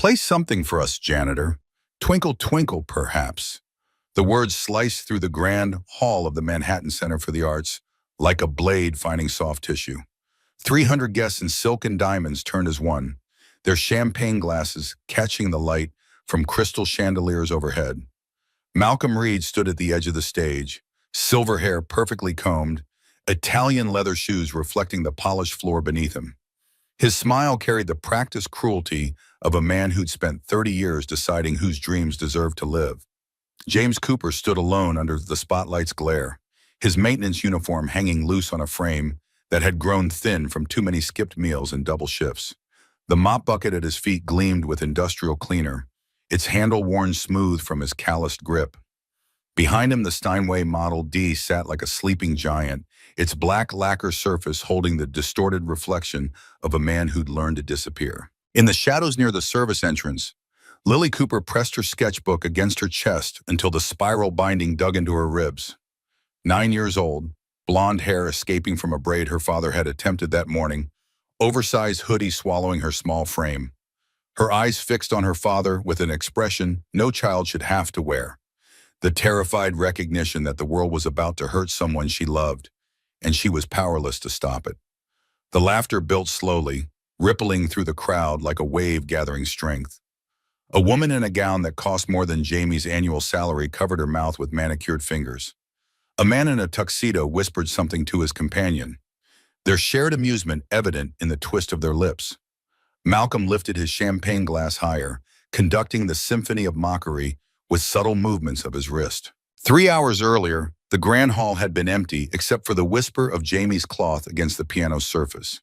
Play something for us, janitor. Twinkle, twinkle, perhaps. The words sliced through the grand hall of the Manhattan Center for the Arts like a blade finding soft tissue. 300 guests in silk and diamonds turned as one, their champagne glasses catching the light from crystal chandeliers overhead. Malcolm Reed stood at the edge of the stage, silver hair perfectly combed, Italian leather shoes reflecting the polished floor beneath him. His smile carried the practiced cruelty of a man who'd spent 30 years deciding whose dreams deserved to live. James Cooper stood alone under the spotlight's glare, his maintenance uniform hanging loose on a frame that had grown thin from too many skipped meals and double shifts. The mop bucket at his feet gleamed with industrial cleaner, its handle worn smooth from his calloused grip. Behind him, the Steinway Model D sat like a sleeping giant, its black lacquer surface holding the distorted reflection of a man who'd learned to disappear. In the shadows near the service entrance, Lily Cooper pressed her sketchbook against her chest until the spiral binding dug into her ribs. 9 years old, blonde hair escaping from a braid her father had attempted that morning, oversized hoodie swallowing her small frame. Her eyes fixed on her father with an expression no child should have to wear. The terrified recognition that the world was about to hurt someone she loved, and she was powerless to stop it. The laughter built slowly, rippling through the crowd like a wave gathering strength. A woman in a gown that cost more than Jamie's annual salary covered her mouth with manicured fingers. A man in a tuxedo whispered something to his companion, their shared amusement evident in the twist of their lips. Malcolm lifted his champagne glass higher, conducting the symphony of mockery with subtle movements of his wrist. 3 hours earlier, the grand hall had been empty except for the whisper of Jamie's cloth against the piano's surface.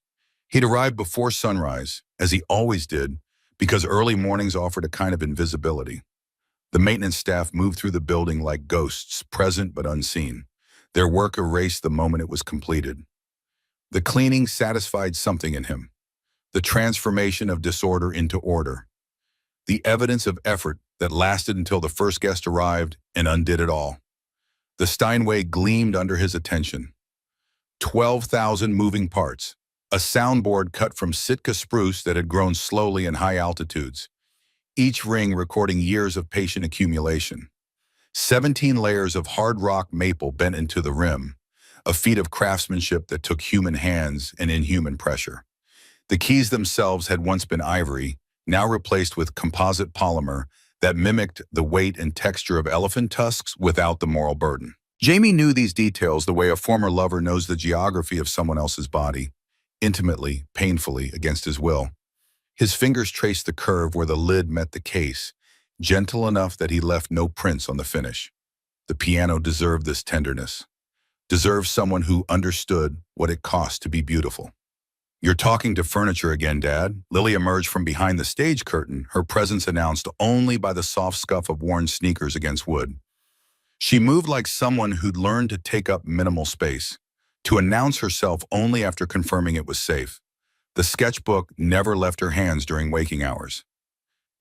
He'd arrived before sunrise, as he always did, because early mornings offered a kind of invisibility. The maintenance staff moved through the building like ghosts, present but unseen. Their work erased the moment it was completed. The cleaning satisfied something in him, the transformation of disorder into order, the evidence of effort that lasted until the first guest arrived and undid it all. The Steinway gleamed under his attention. 12,000 moving parts, a soundboard cut from Sitka spruce that had grown slowly in high altitudes, each ring recording years of patient accumulation. 17 layers of hard rock maple bent into the rim, a feat of craftsmanship that took human hands and inhuman pressure. The keys themselves had once been ivory, now replaced with composite polymer that mimicked the weight and texture of elephant tusks without the moral burden. Jamie knew these details the way a former lover knows the geography of someone else's body, intimately, painfully, against his will. His fingers traced the curve where the lid met the case, gentle enough that he left no prints on the finish. The piano deserved this tenderness, deserved someone who understood what it cost to be beautiful. "You're talking to furniture again, Dad." Lily emerged from behind the stage curtain, her presence announced only by the soft scuff of worn sneakers against wood. She moved like someone who'd learned to take up minimal space, to announce herself only after confirming it was safe. The sketchbook never left her hands during waking hours.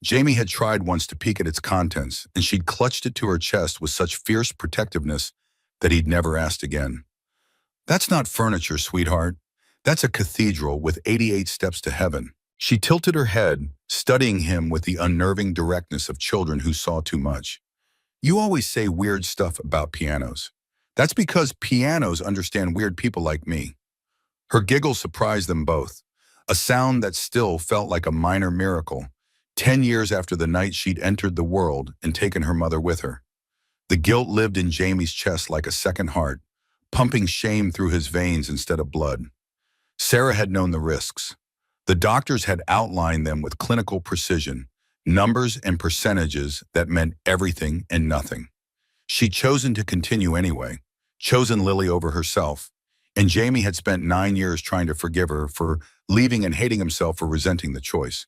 Jamie had tried once to peek at its contents, and she'd clutched it to her chest with such fierce protectiveness that he'd never asked again. "That's not furniture, sweetheart. That's a cathedral with 88 steps to heaven." She tilted her head, studying him with the unnerving directness of children who saw too much. "You always say weird stuff about pianos. That's because pianos understand weird people like me." Her giggle surprised them both, a sound that still felt like a minor miracle, 10 years after the night she'd entered the world and taken her mother with her. The guilt lived in Jamie's chest like a second heart, pumping shame through his veins instead of blood. Sarah had known the risks. The doctors had outlined them with clinical precision, numbers and percentages that meant everything and nothing. She'd chosen to continue anyway, chosen Lily over herself, and Jamie had spent 9 years trying to forgive her for leaving and hating himself for resenting the choice.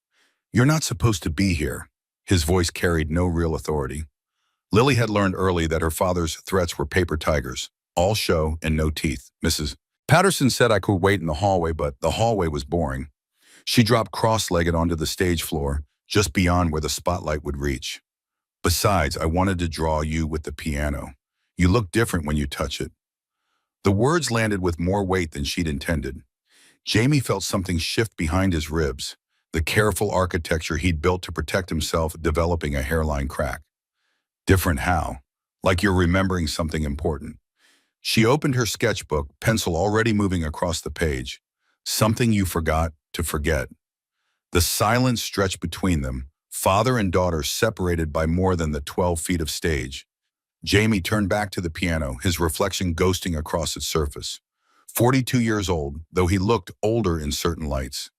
"You're not supposed to be here." His voice carried no real authority. Lily had learned early that her father's threats were paper tigers, all show and no teeth. "Mrs. Patterson said I could wait in the hallway, but the hallway was boring." She dropped cross-legged onto the stage floor, just beyond where the spotlight would reach. "Besides, I wanted to draw you with the piano. You look different when you touch it." The words landed with more weight than she'd intended. Jamie felt something shift behind his ribs, the careful architecture he'd built to protect himself developing a hairline crack. Different how? Like you're remembering something important. She opened her sketchbook, pencil already moving across the page. Something you forgot to forget. The silence stretched between them, father and daughter separated by more than the 12 feet of stage. Jamie turned back to the piano, his reflection ghosting across its surface. 42 years old, though he looked older in certain lights.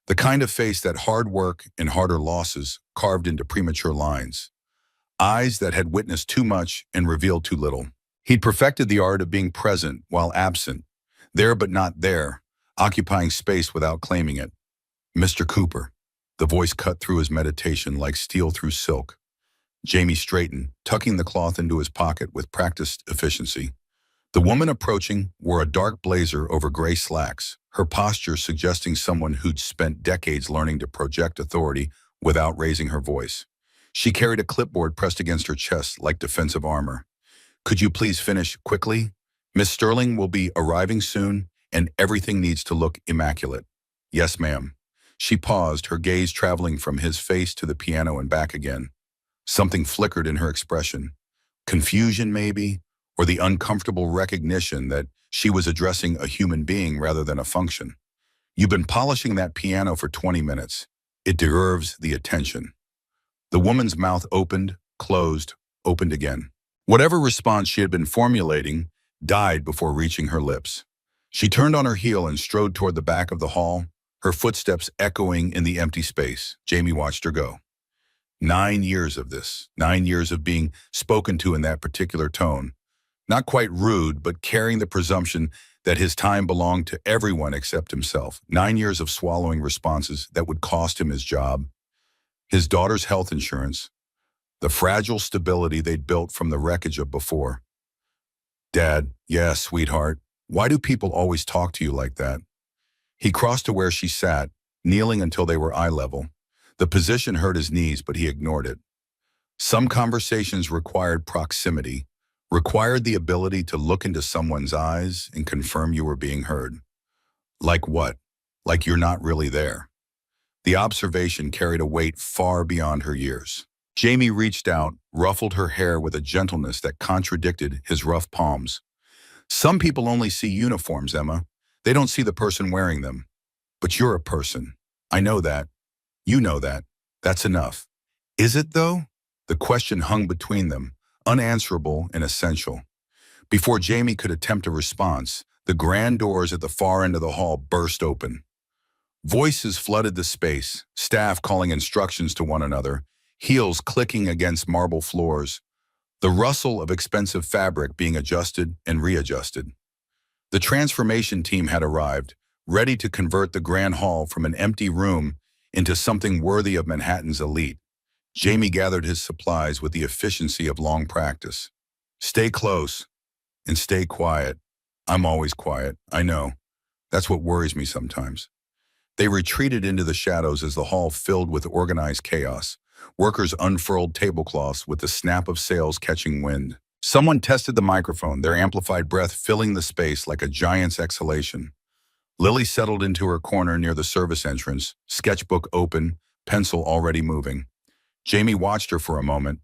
The kind of face that hard work and harder losses carved into premature lines. Eyes that had witnessed too much and revealed too little. He'd perfected the art of being present while absent, there but not there, occupying space without claiming it. Mr. Cooper. The voice cut through his meditation like steel through silk. Jamie straightened, tucking the cloth into his pocket with practiced efficiency. The woman approaching wore a dark blazer over gray slacks, her posture suggesting someone who'd spent decades learning to project authority without raising her voice. She carried a clipboard pressed against her chest like defensive armor. Could you please finish quickly? Miss Sterling will be arriving soon, and everything needs to look immaculate. Yes, ma'am. She paused, her gaze traveling from his face to the piano and back again. Something flickered in her expression. Confusion, maybe, or the uncomfortable recognition that she was addressing a human being rather than a function. You've been polishing that piano for 20 minutes. It deserves the attention. The woman's mouth opened, closed, opened again. Whatever response she had been formulating died before reaching her lips. She turned on her heel and strode toward the back of the hall, her footsteps echoing in the empty space. Jamie watched her go. 9 years of this, 9 years of being spoken to in that particular tone. Not quite rude, but carrying the presumption that his time belonged to everyone except himself. 9 years of swallowing responses that would cost him his job, his daughter's health insurance, the fragile stability they'd built from the wreckage of before. Dad, yeah, sweetheart, why do people always talk to you like that? He crossed to where she sat, kneeling until they were eye level. The position hurt his knees, but he ignored it. Some conversations required proximity, required the ability to look into someone's eyes and confirm you were being heard. Like what? Like you're not really there. The observation carried a weight far beyond her years. Jamie reached out, ruffled her hair with a gentleness that contradicted his rough palms. Some people only see uniforms, Emma. They don't see the person wearing them. But you're a person. I know that. You know that. That's enough. Is it, though? The question hung between them, unanswerable and essential. Before Jamie could attempt a response, the grand doors at the far end of the hall burst open. Voices flooded the space, staff calling instructions to one another, heels clicking against marble floors, the rustle of expensive fabric being adjusted and readjusted. The transformation team had arrived, ready to convert the grand hall from an empty room into something worthy of Manhattan's elite. Jamie gathered his supplies with the efficiency of long practice. Stay close and stay quiet. I'm always quiet, I know. That's what worries me sometimes. They retreated into the shadows as the hall filled with organized chaos. Workers unfurled tablecloths with the snap of sails catching wind. Someone tested the microphone, their amplified breath filling the space like a giant's exhalation. Lily settled into her corner near the service entrance, sketchbook open, pencil already moving. Jamie watched her for a moment,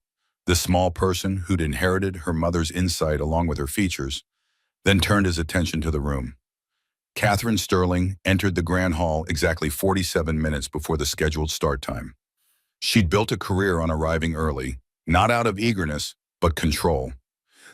the small person who'd inherited her mother's insight along with her features, then turned his attention to the room. Catherine Sterling entered the grand hall exactly 47 minutes before the scheduled start time. She'd built a career on arriving early, not out of eagerness, but control.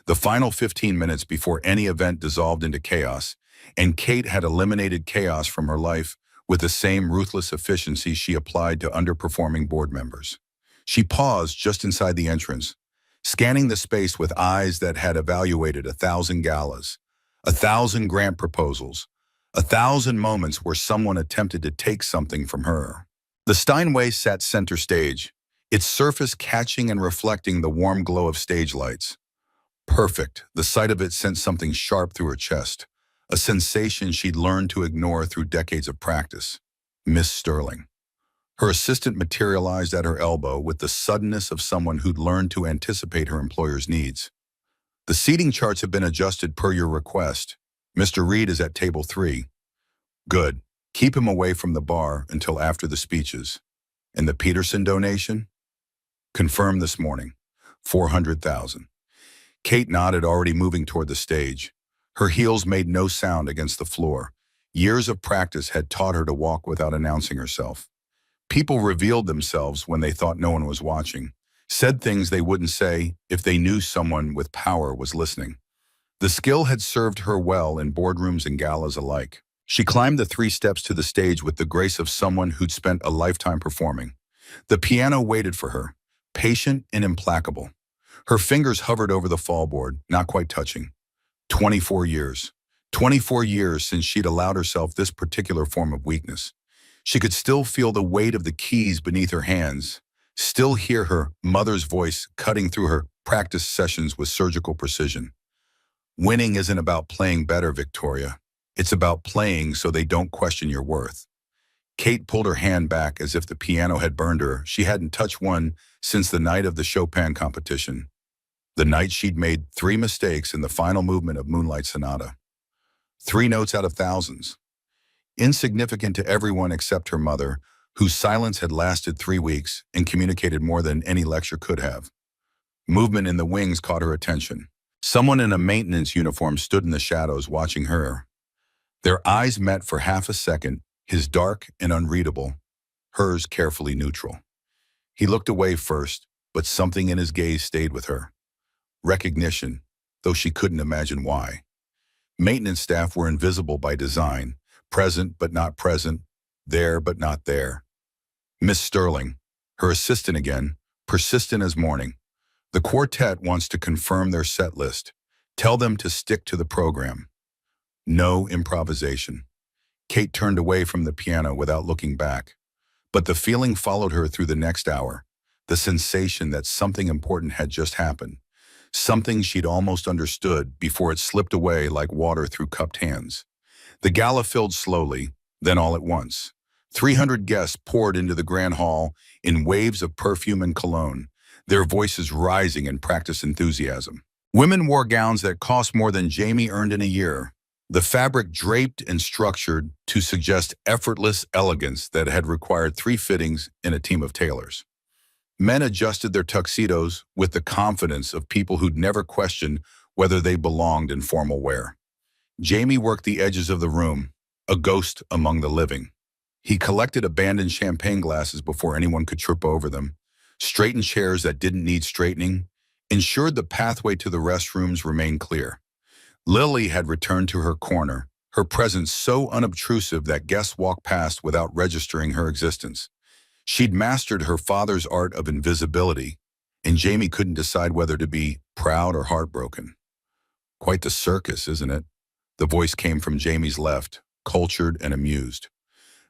The final 15 minutes before any event dissolved into chaos, and Kate had eliminated chaos from her life with the same ruthless efficiency she applied to underperforming board members. She paused just inside the entrance, scanning the space with eyes that had evaluated 1,000 galas, 1,000 grant proposals, 1,000 moments where someone attempted to take something from her. The Steinway sat center stage, its surface catching and reflecting the warm glow of stage lights. Perfect. The sight of it sent something sharp through her chest, a sensation she'd learned to ignore through decades of practice. Miss Sterling. Her assistant materialized at her elbow with the suddenness of someone who'd learned to anticipate her employer's needs. The seating charts have been adjusted per your request. Mr. Reed is at table 3. Good. Keep him away from the bar until after the speeches. And the Peterson donation? Confirmed this morning. 400,000. Kate nodded, already moving toward the stage. Her heels made no sound against the floor. Years of practice had taught her to walk without announcing herself. People revealed themselves when they thought no one was watching, said things they wouldn't say if they knew someone with power was listening. The skill had served her well in boardrooms and galas alike. She climbed the 3 steps to the stage with the grace of someone who'd spent a lifetime performing. The piano waited for her, patient and implacable. Her fingers hovered over the fallboard, not quite touching. 24 years. 24 years since she'd allowed herself this particular form of weakness. She could still feel the weight of the keys beneath her hands, still hear her mother's voice cutting through her practice sessions with surgical precision. Winning isn't about playing better, Victoria. It's about playing so they don't question your worth. Kate pulled her hand back as if the piano had burned her. She hadn't touched one since the night of the Chopin competition. The night she'd made 3 mistakes in the final movement of Moonlight Sonata. 3 notes out of thousands. Insignificant to everyone except her mother, whose silence had lasted 3 weeks and communicated more than any lecture could have. Movement in the wings caught her attention. Someone in a maintenance uniform stood in the shadows watching her. Their eyes met for half a second, his dark and unreadable, hers carefully neutral. He looked away first, but something in his gaze stayed with her. Recognition, though she couldn't imagine why. Maintenance staff were invisible by design, present but not present, there but not there. Miss Sterling, her assistant again, persistent as morning. The quartet wants to confirm their set list. Tell them to stick to the program. No improvisation. Kate turned away from the piano without looking back. But the feeling followed her through the next hour, the sensation that something important had just happened, something she'd almost understood before it slipped away like water through cupped hands. The gala filled slowly, then all at once. 300 guests poured into the grand hall in waves of perfume and cologne, their voices rising in practice enthusiasm. Women wore gowns that cost more than Jamie earned in a year, the fabric draped and structured to suggest effortless elegance that had required 3 fittings in a team of tailors. Men adjusted their tuxedos with the confidence of people who'd never questioned whether they belonged in formal wear. Jamie worked the edges of the room, a ghost among the living. He collected abandoned champagne glasses before anyone could trip over them, straightened chairs that didn't need straightening, ensured the pathway to the restrooms remained clear. Lily had returned to her corner, her presence so unobtrusive that guests walked past without registering her existence. She'd mastered her father's art of invisibility, and Jamie couldn't decide whether to be proud or heartbroken. Quite the circus, isn't it? The voice came from Jamie's left, cultured and amused.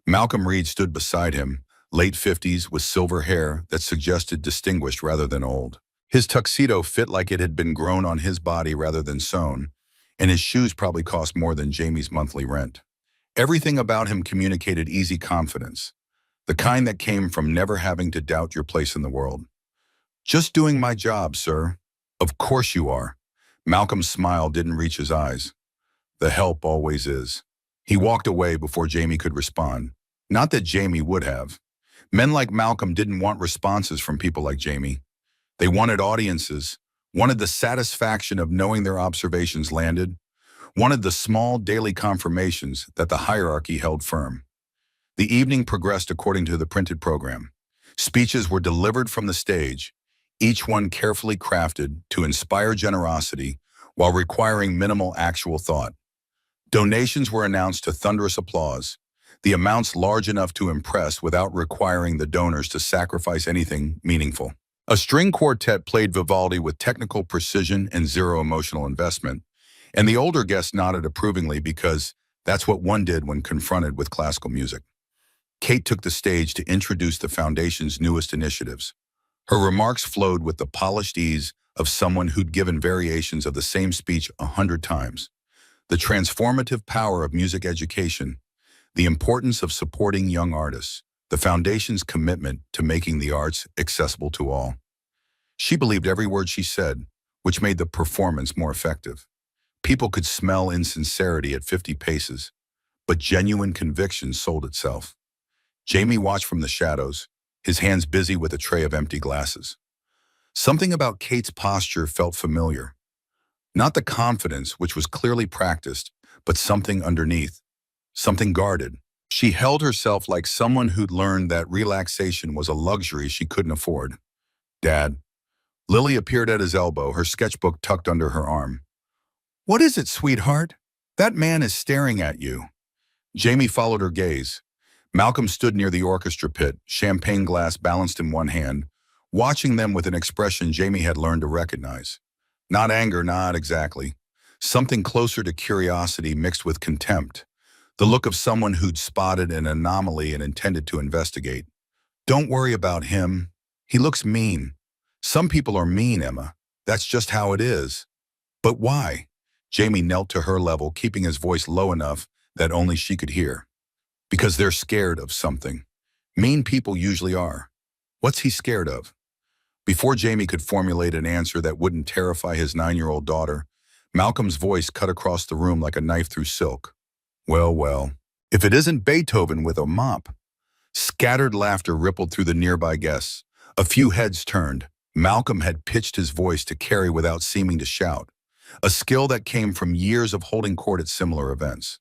Malcolm Reed stood beside him, late 50s with silver hair that suggested distinguished rather than old. His tuxedo fit like it had been grown on his body rather than sewn, and his shoes probably cost more than Jamie's monthly rent. Everything about him communicated easy confidence, the kind that came from never having to doubt your place in the world. "Just doing my job, sir." "Of course you are." Malcolm's smile didn't reach his eyes. "The help always is." He walked away before Jamie could respond. Not that Jamie would have. Men like Malcolm didn't want responses from people like Jamie. They wanted audiences, wanted the satisfaction of knowing their observations landed, wanted the small daily confirmations that the hierarchy held firm. The evening progressed according to the printed program. Speeches were delivered from the stage, each one carefully crafted to inspire generosity while requiring minimal actual thought. Donations were announced to thunderous applause, the amounts large enough to impress without requiring the donors to sacrifice anything meaningful. A string quartet played Vivaldi with technical precision and zero emotional investment, and the older guests nodded approvingly because that's what one did when confronted with classical music. Kate took the stage to introduce the Foundation's newest initiatives. Her remarks flowed with the polished ease of someone who'd given variations of the same speech 100 times. The transformative power of music education, the importance of supporting young artists, the Foundation's commitment to making the arts accessible to all. She believed every word she said, which made the performance more effective. People could smell insincerity at 50 paces, but genuine conviction sold itself. Jamie watched from the shadows, his hands busy with a tray of empty glasses. Something about Kate's posture felt familiar. Not the confidence, which was clearly practiced, but something underneath, something guarded. She held herself like someone who'd learned that relaxation was a luxury she couldn't afford. Dad. Lily appeared at his elbow, her sketchbook tucked under her arm. What is it, sweetheart? That man is staring at you. Jamie followed her gaze. Malcolm stood near the orchestra pit, champagne glass balanced in one hand, watching them with an expression Jamie had learned to recognize. Not anger, not exactly. Something closer to curiosity mixed with contempt. The look of someone who'd spotted an anomaly and intended to investigate. Don't worry about him. He looks mean. Some people are mean, Emma. That's just how it is. But why? Jamie knelt to her level, keeping his voice low enough that only she could hear. Because they're scared of something. Mean people usually are. What's he scared of? Before Jamie could formulate an answer that wouldn't terrify his 9-year-old daughter, Malcolm's voice cut across the room like a knife through silk. Well, if it isn't Beethoven with a mop. Scattered laughter rippled through the nearby guests. A few heads turned. Malcolm had pitched his voice to carry without seeming to shout, a skill that came from years of holding court at similar events.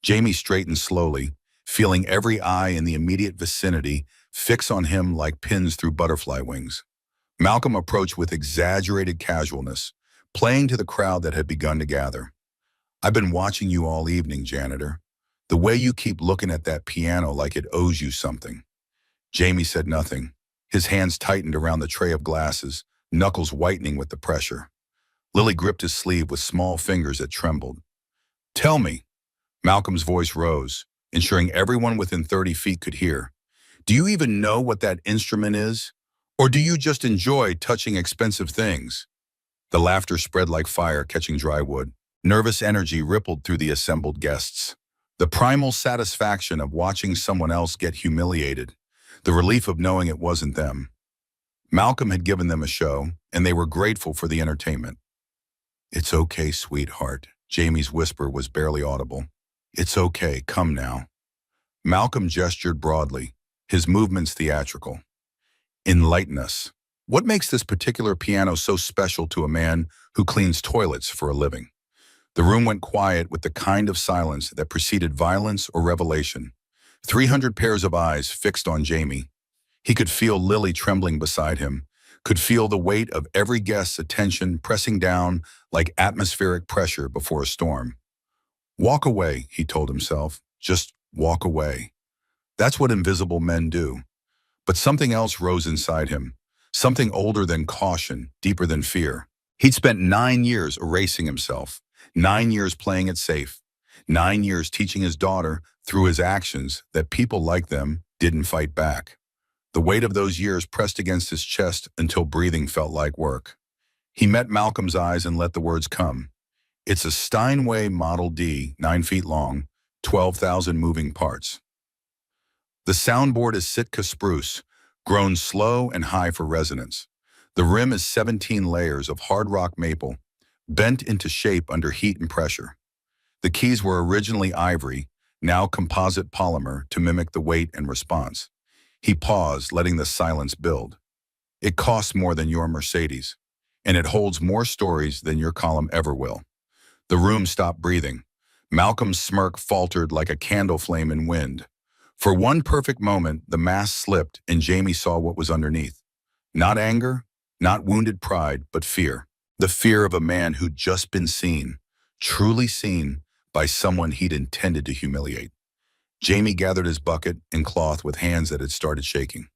Jamie straightened slowly, feeling every eye in the immediate vicinity fix on him like pins through butterfly wings. Malcolm approached with exaggerated casualness, playing to the crowd that had begun to gather. I've been watching you all evening, Janitor. The way you keep looking at that piano like it owes you something. Jamie said nothing. His hands tightened around the tray of glasses, knuckles whitening with the pressure. Lily gripped his sleeve with small fingers that trembled. Tell me. Malcolm's voice rose, ensuring everyone within 30 feet could hear. Do you even know what that instrument is? Or do you just enjoy touching expensive things? The laughter spread like fire catching dry wood. Nervous energy rippled through the assembled guests. The primal satisfaction of watching someone else get humiliated. The relief of knowing it wasn't them. Malcolm had given them a show, and they were grateful for the entertainment. It's okay, sweetheart. Jamie's whisper was barely audible. It's okay, come now. Malcolm gestured broadly, his movements theatrical. Enlighten us. What makes this particular piano so special to a man who cleans toilets for a living? The room went quiet with the kind of silence that preceded violence or revelation. 300 pairs of eyes fixed on Jamie. He could feel Lily trembling beside him, could feel the weight of every guest's attention pressing down like atmospheric pressure before a storm. Walk away, he told himself. Just walk away. That's what invisible men do. But something else rose inside him, something older than caution, deeper than fear. He'd spent 9 years erasing himself, 9 years playing it safe, 9 years teaching his daughter through his actions that people like them didn't fight back. The weight of those years pressed against his chest until breathing felt like work. He met Malcolm's eyes and let the words come. It's a Steinway Model D, 9 feet long, 12,000 moving parts. The soundboard is Sitka spruce, grown slow and high for resonance. The rim is 17 layers of hard rock maple, bent into shape under heat and pressure. The keys were originally ivory, now composite polymer to mimic the weight and response. He paused, letting the silence build. It costs more than your Mercedes, and it holds more stories than your column ever will. The room stopped breathing. Malcolm's smirk faltered like a candle flame in wind. For one perfect moment, the mask slipped and Jamie saw what was underneath. Not anger, not wounded pride, but fear. The fear of a man who'd just been seen, truly seen, by someone he'd intended to humiliate. Jamie gathered his bucket and cloth with hands that had started shaking.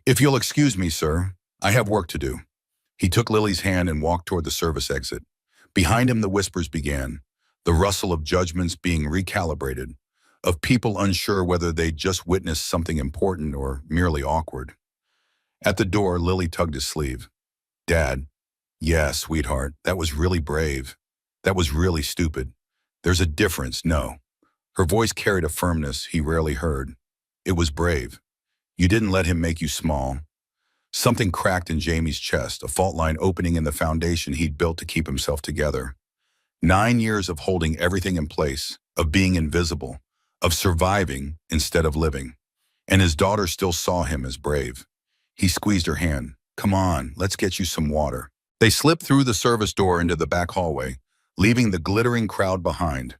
If you'll excuse me, sir, I have work to do. He took Lily's hand and walked toward the service exit. Behind him, the whispers began, the rustle of judgments being recalibrated, of people unsure whether they'd just witnessed something important or merely awkward. At the door, Lily tugged his sleeve. Dad, yeah, sweetheart, that was really brave. That was really stupid. There's a difference, no. Her voice carried a firmness he rarely heard. It was brave. You didn't let him make you small. Something cracked in Jamie's chest, a fault line opening in the foundation he'd built to keep himself together. 9 years of holding everything in place, of being invisible, of surviving instead of living. And his daughter still saw him as brave. He squeezed her hand. Come on, let's get you some water. They slipped through the service door into the back hallway, leaving the glittering crowd behind.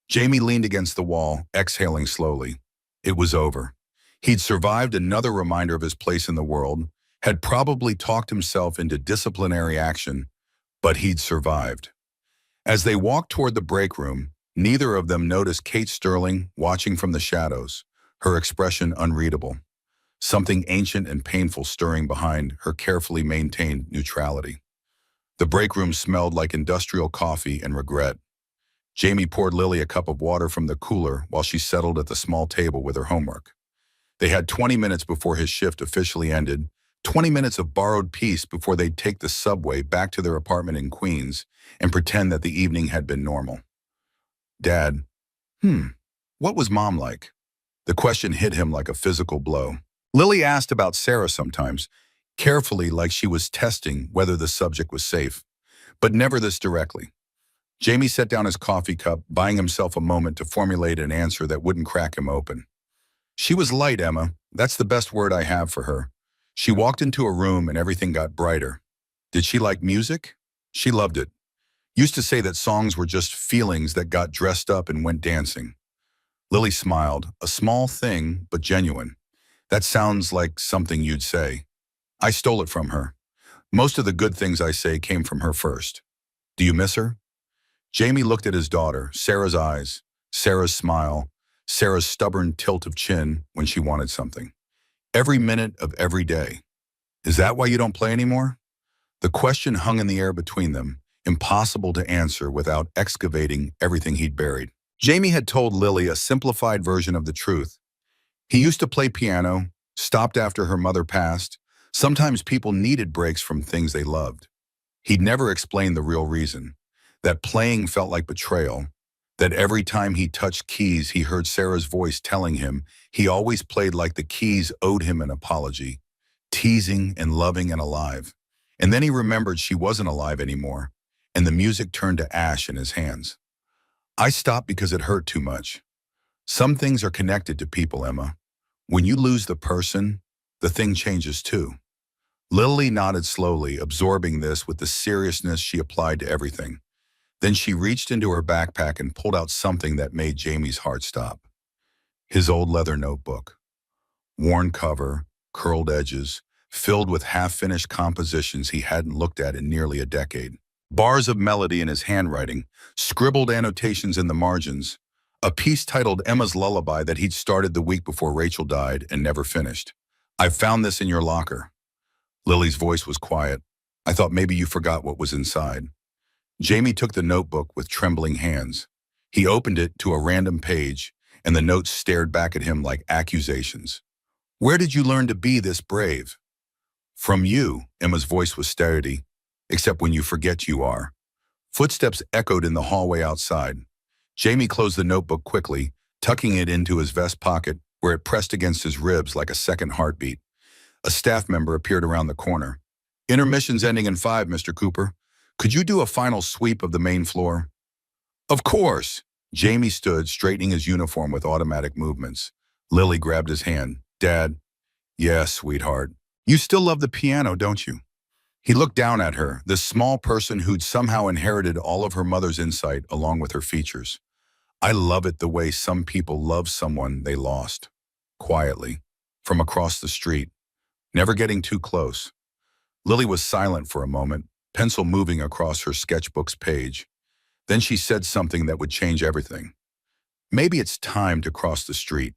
Jamie leaned against the wall, exhaling slowly. It was over. He'd survived another reminder of his place in the world, had probably talked himself into disciplinary action, but he'd survived. As they walked toward the break room, neither of them noticed Kate Sterling watching from the shadows, her expression unreadable, something ancient and painful stirring behind her carefully maintained neutrality. The break room smelled like industrial coffee and regret. Jamie poured Lily a cup of water from the cooler while she settled at the small table with her homework. They had 20 minutes before his shift officially ended, 20 minutes of borrowed peace before they'd take the subway back to their apartment in Queens and pretend that the evening had been normal. Dad, what was Mom like? The question hit him like a physical blow. Lily asked about Sarah sometimes, carefully like she was testing whether the subject was safe, but never this directly. Jamie set down his coffee cup, buying himself a moment to formulate an answer that wouldn't crack him open. She was light, Emma. That's the best word I have for her. She walked into a room and everything got brighter. Did she like music? She loved it. Used to say that songs were just feelings that got dressed up and went dancing. Lily smiled, a small thing, but genuine. That sounds like something you'd say. I stole it from her. Most of the good things I say came from her first. Do you miss her? Jamie looked at his daughter, Sarah's eyes, Sarah's smile, Sarah's stubborn tilt of chin when she wanted something. Every minute of every day. Is that why you don't play anymore? The question hung in the air between them, impossible to answer without excavating everything he'd buried. Jamie had told Lily a simplified version of the truth. He used to play piano, stopped after her mother passed. Sometimes people needed breaks from things they loved. He'd never explained the real reason, that playing felt like betrayal, that every time he touched keys he heard Sarah's voice telling him he always played like the keys owed him an apology, teasing and loving and alive. And then he remembered she wasn't alive anymore, and the music turned to ash in his hands. I stopped because it hurt too much. Some things are connected to people, Emma. When you lose the person, the thing changes too. Lily nodded slowly, absorbing this with the seriousness she applied to everything. Then she reached into her backpack and pulled out something that made Jamie's heart stop. His old leather notebook. Worn cover, curled edges, filled with half-finished compositions he hadn't looked at in nearly a decade. Bars of melody in his handwriting, scribbled annotations in the margins, a piece titled Emma's Lullaby that he'd started the week before Rachel died and never finished. I found this in your locker. Lily's voice was quiet. I thought maybe you forgot what was inside. Jamie took the notebook with trembling hands. He opened it to a random page, and the notes stared back at him like accusations. Where did you learn to be this brave? From you, Emma's voice was steady, except when you forget you are. Footsteps echoed in the hallway outside. Jamie closed the notebook quickly, tucking it into his vest pocket where it pressed against his ribs like a second heartbeat. A staff member appeared around the corner. Intermission's ending in 5, Mr. Cooper. Could you do a final sweep of the main floor? Of course. Jamie stood, straightening his uniform with automatic movements. Lily grabbed his hand. Dad. Yes, sweetheart. You still love the piano, don't you? He looked down at her, this small person who'd somehow inherited all of her mother's insight along with her features. I love it the way some people love someone they lost. Quietly, from across the street, never getting too close. Lily was silent for a moment, pencil moving across her sketchbook's page. Then she said something that would change everything. Maybe it's time to cross the street.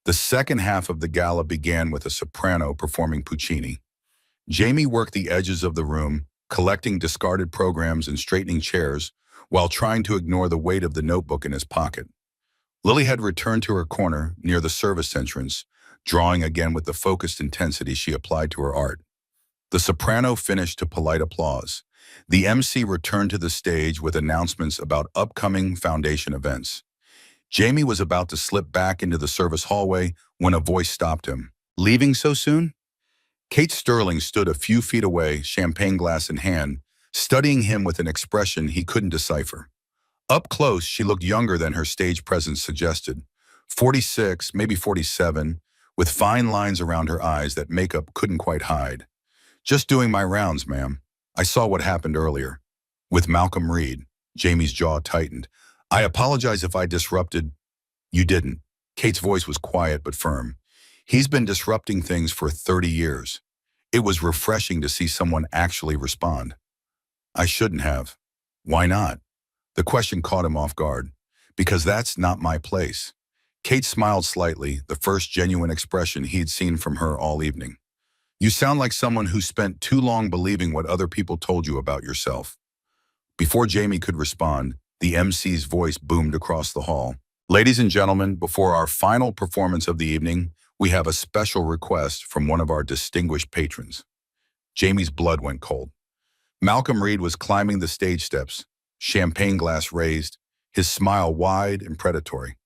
The second half of the gala began with a soprano performing Puccini. Jamie worked the edges of the room, collecting discarded programs and straightening chairs, while trying to ignore the weight of the notebook in his pocket. Lily had returned to her corner near the service entrance, drawing again with the focused intensity she applied to her art. The soprano finished to polite applause. The MC returned to the stage with announcements about upcoming foundation events. Jamie was about to slip back into the service hallway when a voice stopped him. Leaving so soon? Kate Sterling stood a few feet away, champagne glass in hand, studying him with an expression he couldn't decipher. Up close, she looked younger than her stage presence suggested, 46, maybe 47, with fine lines around her eyes that makeup couldn't quite hide. Just doing my rounds, ma'am. I saw what happened earlier. With Malcolm Reed. Jamie's jaw tightened. I apologize if I disrupted. You didn't. Kate's voice was quiet but firm. He's been disrupting things for 30 years. It was refreshing to see someone actually respond. I shouldn't have. Why not? The question caught him off guard. Because that's not my place. Kate smiled slightly, the first genuine expression he'd seen from her all evening. You sound like someone who spent too long believing what other people told you about yourself. Before Jamie could respond, the MC's voice boomed across the hall. Ladies and gentlemen, before our final performance of the evening, we have a special request from one of our distinguished patrons. Jamie's blood went cold. Malcolm Reed was climbing the stage steps, champagne glass raised, his smile wide and predatory.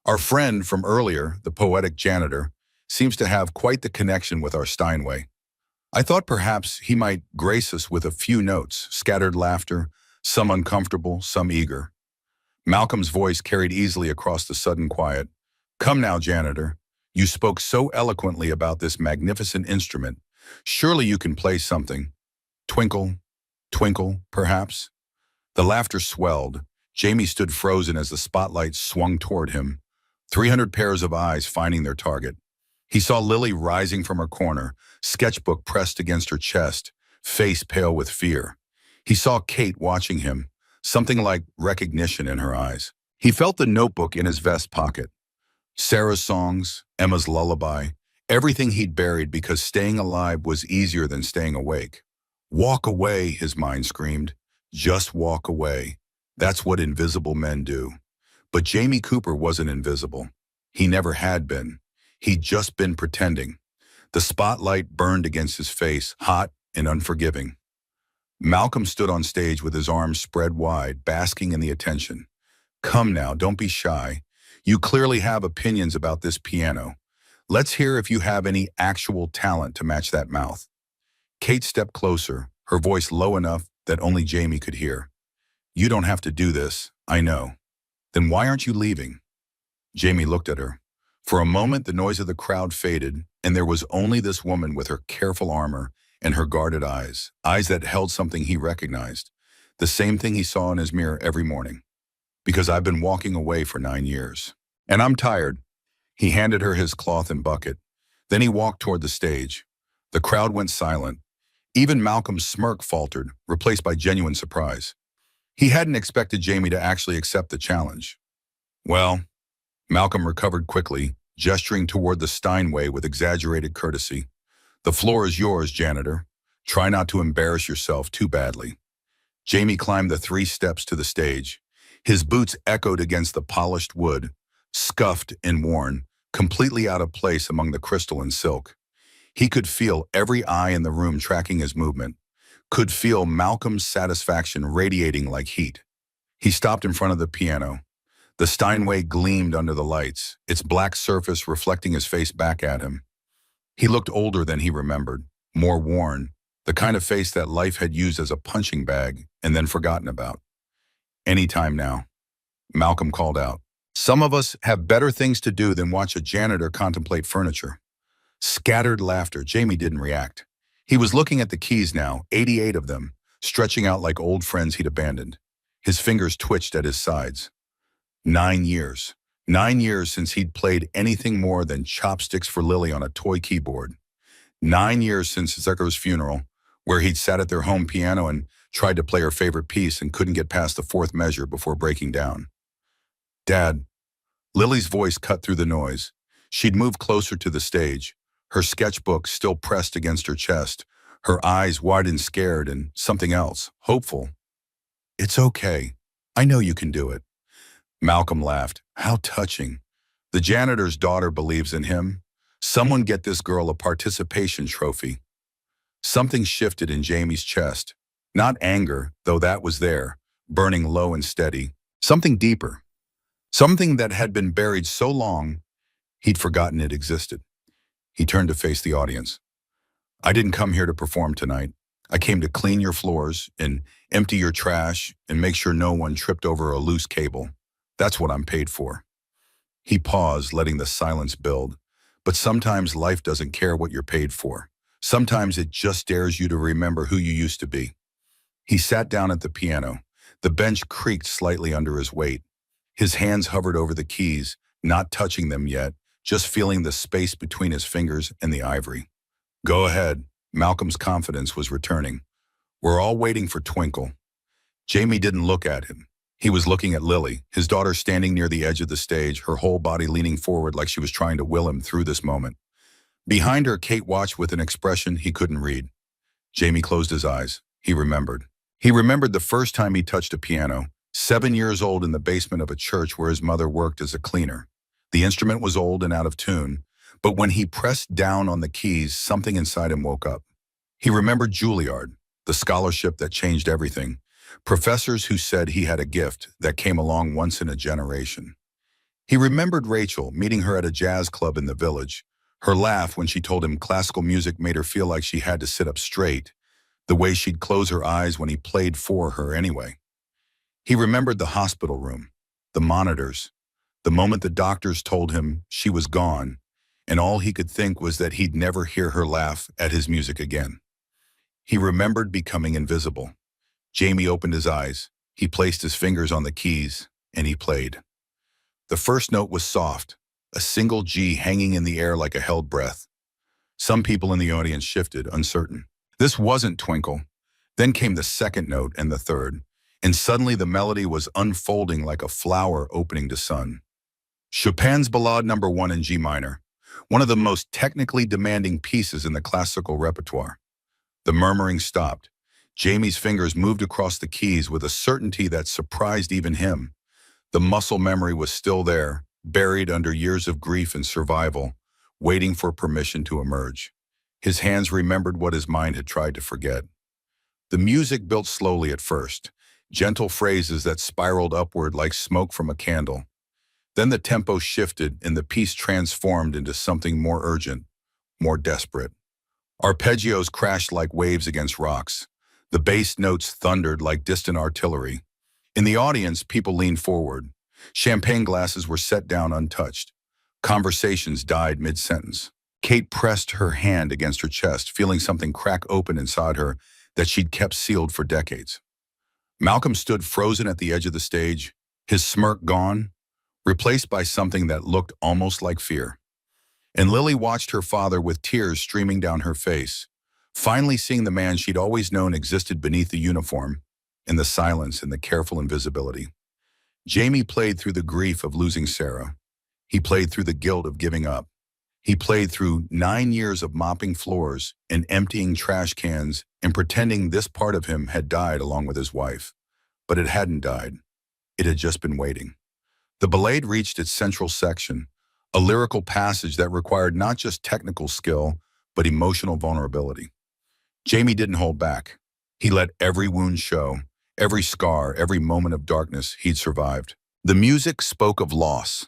Our friend from earlier, the poetic Janitor, seems to have quite the connection with our Steinway. I thought perhaps he might grace us with a few notes, scattered laughter, some uncomfortable, some eager. Malcolm's voice carried easily across the sudden quiet. Come now, Janitor. You spoke so eloquently about this magnificent instrument. Surely you can play something. Twinkle, twinkle, perhaps? The laughter swelled. Jamie stood frozen as the spotlight swung toward him, 300 pairs of eyes finding their target. He saw Lily rising from her corner, sketchbook pressed against her chest, face pale with fear. He saw Kate watching him, something like recognition in her eyes. He felt the notebook in his vest pocket. Sarah's songs, Emma's lullaby, everything he'd buried because staying alive was easier than staying awake. Walk away, his mind screamed. Just walk away. That's what invisible men do. But Jamie Cooper wasn't invisible. He never had been. He'd just been pretending. The spotlight burned against his face, hot and unforgiving. Malcolm stood on stage with his arms spread wide, basking in the attention. Come now, don't be shy. You clearly have opinions about this piano. Let's hear if you have any actual talent to match that mouth. Kate stepped closer, her voice low enough that only Jamie could hear. You don't have to do this, I know. Then why aren't you leaving? Jamie looked at her. For a moment, the noise of the crowd faded, and there was only this woman with her careful armor and her guarded eyes, eyes that held something he recognized, the same thing he saw in his mirror every morning. Because I've been walking away for 9 years. And I'm tired. He handed her his cloth and bucket. Then he walked toward the stage. The crowd went silent. Even Malcolm's smirk faltered, replaced by genuine surprise. He hadn't expected Jamie to actually accept the challenge. Well, Malcolm recovered quickly, gesturing toward the Steinway with exaggerated courtesy. The floor is yours, Janitor. Try not to embarrass yourself too badly. Jamie climbed the 3 steps to the stage. His boots echoed against the polished wood, scuffed and worn, completely out of place among the crystal and silk. He could feel every eye in the room tracking his movement, could feel Malcolm's satisfaction radiating like heat. He stopped in front of the piano. The Steinway gleamed under the lights, its black surface reflecting his face back at him. He looked older than he remembered, more worn, the kind of face that life had used as a punching bag and then forgotten about. Any time now, Malcolm called out. Some of us have better things to do than watch a janitor contemplate furniture. Scattered laughter. Jamie didn't react. He was looking at the keys now, 88 of them, stretching out like old friends he'd abandoned. His fingers twitched at his sides. 9 years. 9 years since he'd played anything more than chopsticks for Lily on a toy keyboard. 9 years since Zucker's funeral, where he'd sat at their home piano and tried to play her favorite piece and couldn't get past the 4th measure before breaking down. Dad. Lily's voice cut through the noise. She'd moved closer to the stage, her sketchbook still pressed against her chest, her eyes wide and scared, and something else, hopeful. It's okay. I know you can do it. Malcolm laughed. How touching. The janitor's daughter believes in him. Someone get this girl a participation trophy. Something shifted in Jamie's chest. Not anger, though that was there, burning low and steady. Something deeper. Something that had been buried so long, he'd forgotten it existed. He turned to face the audience. I didn't come here to perform tonight. I came to clean your floors and empty your trash and make sure no one tripped over a loose cable. That's what I'm paid for. He paused, letting the silence build. But sometimes life doesn't care what you're paid for. Sometimes it just dares you to remember who you used to be. He sat down at the piano. The bench creaked slightly under his weight. His hands hovered over the keys, not touching them yet, just feeling the space between his fingers and the ivory. Go ahead. Malcolm's confidence was returning. We're all waiting for Twinkle. Jamie didn't look at him. He was looking at Lily, his daughter standing near the edge of the stage, her whole body leaning forward like she was trying to will him through this moment. Behind her, Kate watched with an expression he couldn't read. Jamie closed his eyes. He remembered. He remembered the first time he touched a piano, 7 years old in the basement of a church where his mother worked as a cleaner. The instrument was old and out of tune, but when he pressed down on the keys, something inside him woke up. He remembered Juilliard, the scholarship that changed everything, professors who said he had a gift that came along once in a generation. He remembered Rachel, meeting her at a jazz club in the village, her laugh when she told him classical music made her feel like she had to sit up straight, the way she'd close her eyes when he played for her anyway. He remembered the hospital room, the monitors, the moment the doctors told him she was gone, and all he could think was that he'd never hear her laugh at his music again. He remembered becoming invisible. Jamie opened his eyes. He placed his fingers on the keys, and he played. The first note was soft, a single G hanging in the air like a held breath. Some people in the audience shifted, uncertain. This wasn't Twinkle. Then came the second note and the third, and suddenly the melody was unfolding like a flower opening to sun. Chopin's Ballade No. 1 in G minor, one of the most technically demanding pieces in the classical repertoire. The murmuring stopped. Jamie's fingers moved across the keys with a certainty that surprised even him. The muscle memory was still there, buried under years of grief and survival, waiting for permission to emerge. His hands remembered what his mind had tried to forget. The music built slowly at first, gentle phrases that spiraled upward like smoke from a candle. Then the tempo shifted and the piece transformed into something more urgent, more desperate. Arpeggios crashed like waves against rocks. The bass notes thundered like distant artillery. In the audience, people leaned forward. Champagne glasses were set down untouched. Conversations died mid-sentence. Kate pressed her hand against her chest, feeling something crack open inside her that she'd kept sealed for decades. Malcolm stood frozen at the edge of the stage, his smirk gone, replaced by something that looked almost like fear. And Lily watched her father with tears streaming down her face, finally seeing the man she'd always known existed beneath the uniform, in the silence and the careful invisibility. Jamie played through the grief of losing Sarah. He played through the guilt of giving up. He played through 9 years of mopping floors and emptying trash cans and pretending this part of him had died along with his wife. But it hadn't died. It had just been waiting. The ballade reached its central section, a lyrical passage that required not just technical skill, but emotional vulnerability. Jamie didn't hold back. He let every wound show, every scar, every moment of darkness he'd survived. The music spoke of loss,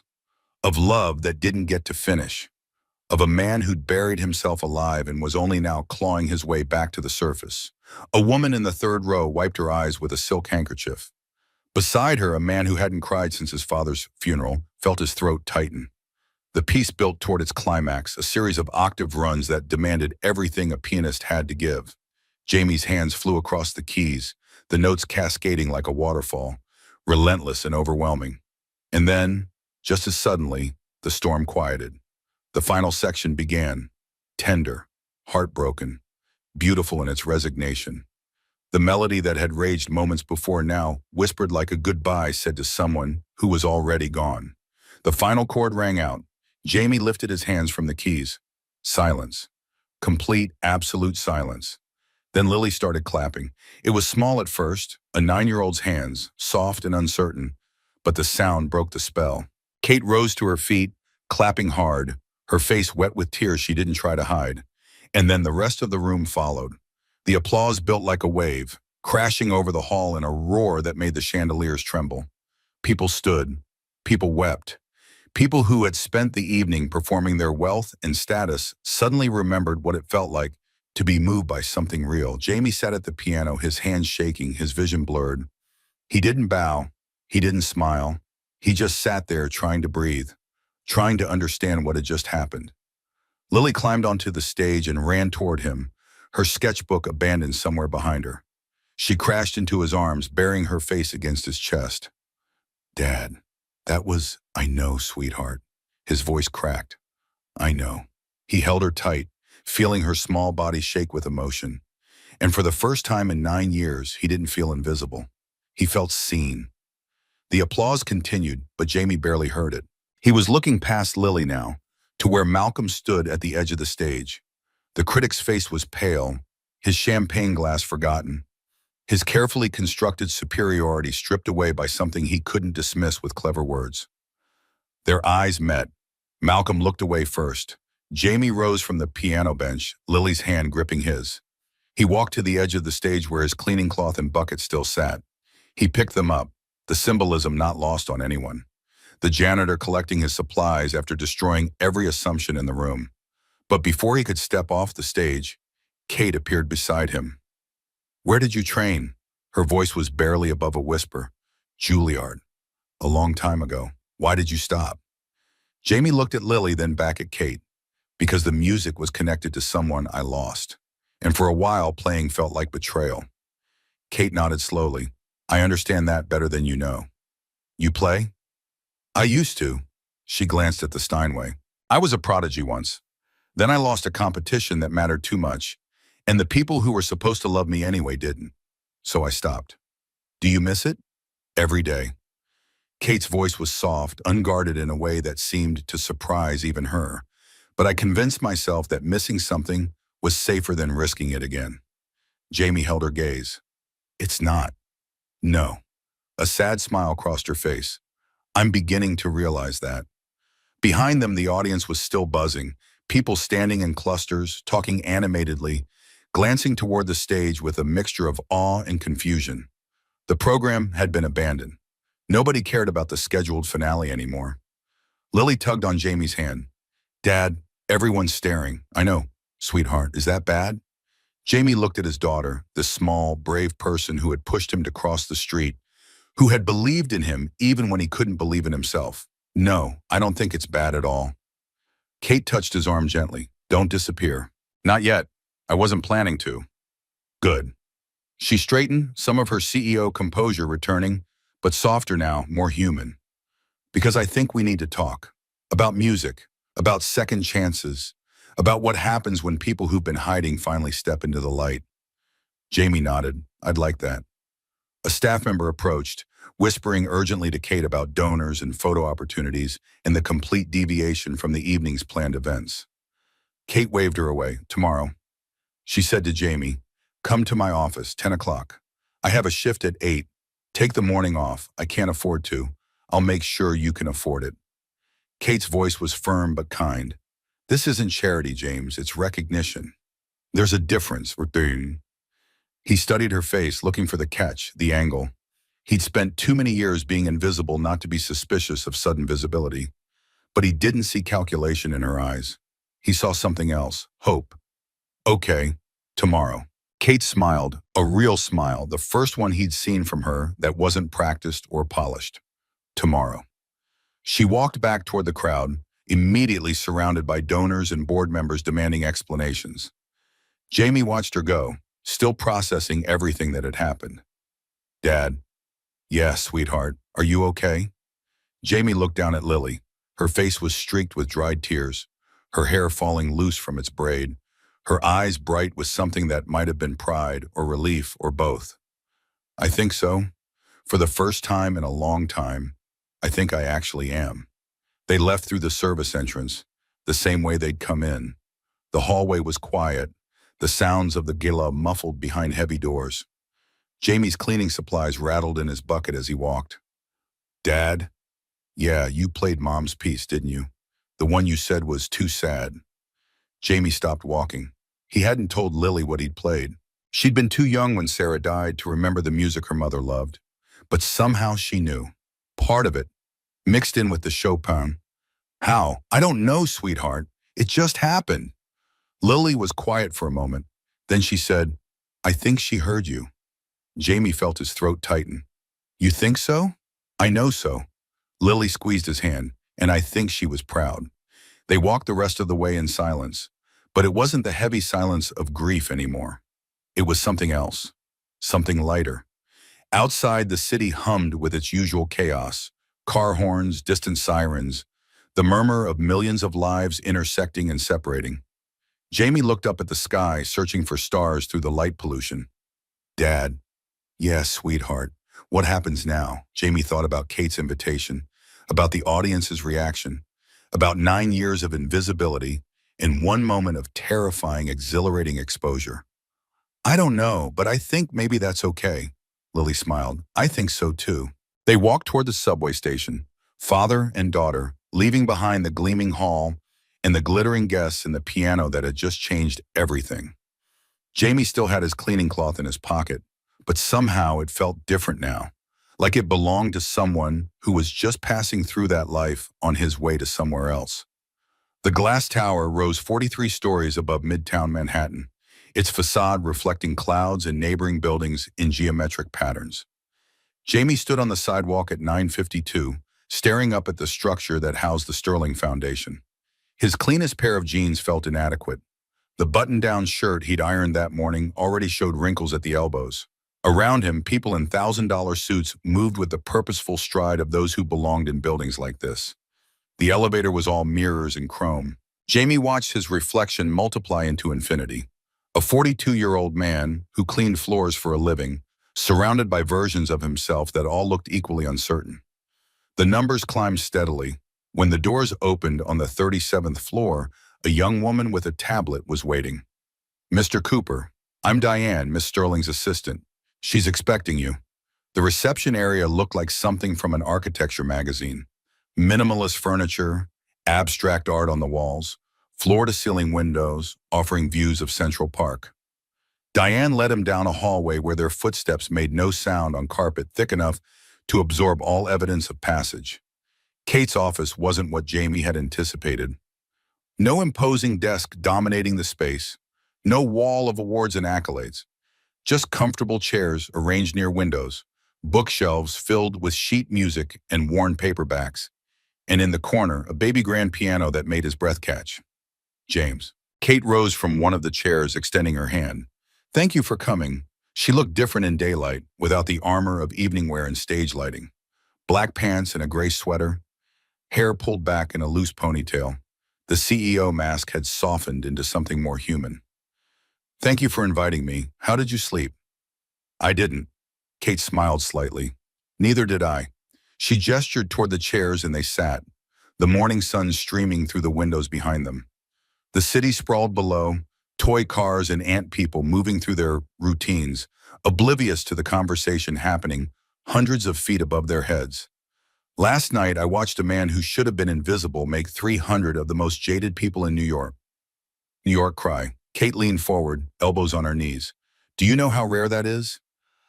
of love that didn't get to finish, of a man who'd buried himself alive and was only now clawing his way back to the surface. A woman in the third row wiped her eyes with a silk handkerchief. Beside her, a man who hadn't cried since his father's funeral felt his throat tighten. The piece built toward its climax, a series of octave runs that demanded everything a pianist had to give. Jamie's hands flew across the keys, the notes cascading like a waterfall, relentless and overwhelming. And then, just as suddenly, the storm quieted. The final section began, tender, heartbroken, beautiful in its resignation. The melody that had raged moments before now whispered like a goodbye said to someone who was already gone. The final chord rang out. Jamie lifted his hands from the keys. Silence. Complete, absolute silence. Then Lily started clapping. It was small at first, a 9-year-old's hands, soft and uncertain, but the sound broke the spell. Kate rose to her feet, clapping hard, her face wet with tears she didn't try to hide. And then the rest of the room followed. The applause built like a wave, crashing over the hall in a roar that made the chandeliers tremble. People stood. People wept. People who had spent the evening performing their wealth and status suddenly remembered what it felt like to be moved by something real. Jamie sat at the piano, his hands shaking, his vision blurred. He didn't bow. He didn't smile. He just sat there trying to breathe. trying to understand what had just happened. Lily climbed onto the stage and ran toward him, her sketchbook abandoned somewhere behind her. She crashed into his arms, burying her face against his chest. Dad, I know, sweetheart. His voice cracked. I know. He held her tight, feeling her small body shake with emotion. And for the first time in 9 years, he didn't feel invisible. He felt seen. The applause continued, but Jamie barely heard it. He was looking past Lily now, to where Malcolm stood at the edge of the stage. The critic's face was pale, his champagne glass forgotten, his carefully constructed superiority stripped away by something he couldn't dismiss with clever words. Their eyes met. Malcolm looked away first. Jamie rose from the piano bench, Lily's hand gripping his. He walked to the edge of the stage where his cleaning cloth and bucket still sat. He picked them up, the symbolism not lost on anyone. The janitor collecting his supplies after destroying every assumption in the room. But before he could step off the stage, Kate appeared beside him. Where did you train? Her voice was barely above a whisper. Juilliard. A long time ago. Why did you stop? Jamie looked at Lily, then back at Kate. Because the music was connected to someone I lost. And for a while, playing felt like betrayal. Kate nodded slowly. I understand that better than you know. You play? I used to. She glanced at the Steinway. I was a prodigy once. Then I lost a competition that mattered too much, and the people who were supposed to love me anyway didn't. So I stopped. Do you miss it? Every day. Kate's voice was soft, unguarded in a way that seemed to surprise even her, but I convinced myself that missing something was safer than risking it again. Jamie held her gaze. It's not. No. A sad smile crossed her face. I'm beginning to realize that. Behind them, the audience was still buzzing, people standing in clusters, talking animatedly, glancing toward the stage with a mixture of awe and confusion. The program had been abandoned. Nobody cared about the scheduled finale anymore. Lily tugged on Jamie's hand. Dad, everyone's staring. I know, sweetheart. Is that bad? Jamie looked at his daughter, the small, brave person who had pushed him to cross the street, who had believed in him even when he couldn't believe in himself. No, I don't think it's bad at all. Kate touched his arm gently. Don't disappear. Not yet. I wasn't planning to. Good. She straightened, some of her CEO composure returning, but softer now, more human. Because I think we need to talk. About music, about second chances, about what happens when people who've been hiding finally step into the light. Jamie nodded. I'd like that. A staff member approached, whispering urgently to Kate about donors and photo opportunities and the complete deviation from the evening's planned events. Kate waved her away. Tomorrow. She said to Jamie, come to my office, 10 o'clock. I have a shift at 8. Take the morning off. I can't afford to. I'll make sure you can afford it. Kate's voice was firm but kind. This isn't charity, James. It's recognition. There's a difference. He studied her face, looking for the catch, the angle. He'd spent too many years being invisible not to be suspicious of sudden visibility. But he didn't see calculation in her eyes. He saw something else, hope. Okay, tomorrow. Kate smiled, a real smile, the first one he'd seen from her that wasn't practiced or polished. Tomorrow. She walked back toward the crowd, immediately surrounded by donors and board members demanding explanations. Jamie watched her go, still processing everything that had happened. Dad. Yeah, sweetheart. Are you okay? Jamie looked down at Lily. Her face was streaked with dried tears, her hair falling loose from its braid, her eyes bright with something that might have been pride or relief or both. I think so. For the first time in a long time, I think I actually am. They left through the service entrance, the same way they'd come in. The hallway was quiet, the sounds of the gala muffled behind heavy doors. Jamie's cleaning supplies rattled in his bucket as he walked. Dad? Yeah, you played Mom's piece, didn't you? The one you said was too sad. Jamie stopped walking. He hadn't told Lily what he'd played. She'd been too young when Sarah died to remember the music her mother loved. But somehow she knew. Part of it, mixed in with the Chopin. How? I don't know, sweetheart. It just happened. Lily was quiet for a moment. Then she said, I think she heard you. Jamie felt his throat tighten. You think so? I know so. Lily squeezed his hand. and I think she was proud. They walked the rest of the way in silence, but it wasn't the heavy silence of grief anymore. It was something else, something lighter. Outside, the city hummed with its usual chaos, car horns, distant sirens, the murmur of millions of lives intersecting and separating. Jamie looked up at the sky, searching for stars through the light pollution. Dad. Yes, sweetheart. What happens now? Jamie thought about Kate's invitation, about the audience's reaction, about 9 years of invisibility and one moment of terrifying, exhilarating exposure. I don't know, but I think maybe that's okay. Lily smiled. I think so too. They walked toward the subway station, father and daughter, leaving behind the gleaming hall and the glittering guests and the piano that had just changed everything. Jamie still had his cleaning cloth in his pocket, but somehow it felt different now, like it belonged to someone who was just passing through that life on his way to somewhere else. The glass tower rose 43 stories above Midtown Manhattan, its facade reflecting clouds and neighboring buildings in geometric patterns. Jamie stood on the sidewalk at 9:52, staring up at the structure that housed the Sterling Foundation. His cleanest pair of jeans felt inadequate. The button-down shirt he'd ironed that morning already showed wrinkles at the elbows. Around him, people in $1,000 suits moved with the purposeful stride of those who belonged in buildings like this. The elevator was all mirrors and chrome. Jamie watched his reflection multiply into infinity. A 42-year-old man who cleaned floors for a living, surrounded by versions of himself that all looked equally uncertain. The numbers climbed steadily. When the doors opened on the 37th floor, a young woman with a tablet was waiting. Mr. Cooper, I'm Diane, Miss Sterling's assistant. She's expecting you. The reception area looked like something from an architecture magazine. Minimalist furniture, abstract art on the walls, floor-to-ceiling windows offering views of Central Park. Diane led him down a hallway where their footsteps made no sound on carpet thick enough to absorb all evidence of passage. Kate's office wasn't what Jamie had anticipated. No imposing desk dominating the space, no wall of awards and accolades, just comfortable chairs arranged near windows, bookshelves filled with sheet music and worn paperbacks, and in the corner, a baby grand piano that made his breath catch. James. Kate rose from one of the chairs, extending her hand. Thank you for coming. She looked different in daylight, without the armor of evening wear and stage lighting. Black pants and a gray sweater, hair pulled back in a loose ponytail. The CEO mask had softened into something more human. Thank you for inviting me. How did you sleep? I didn't. Kate smiled slightly. Neither did I. She gestured toward the chairs and they sat, the morning sun streaming through the windows behind them. The city sprawled below, toy cars and ant people moving through their routines, oblivious to the conversation happening hundreds of feet above their heads. Last night, I watched a man who should have been invisible make 300 of the most jaded people in New York. New York cry. Kate leaned forward, elbows on her knees. Do you know how rare that is?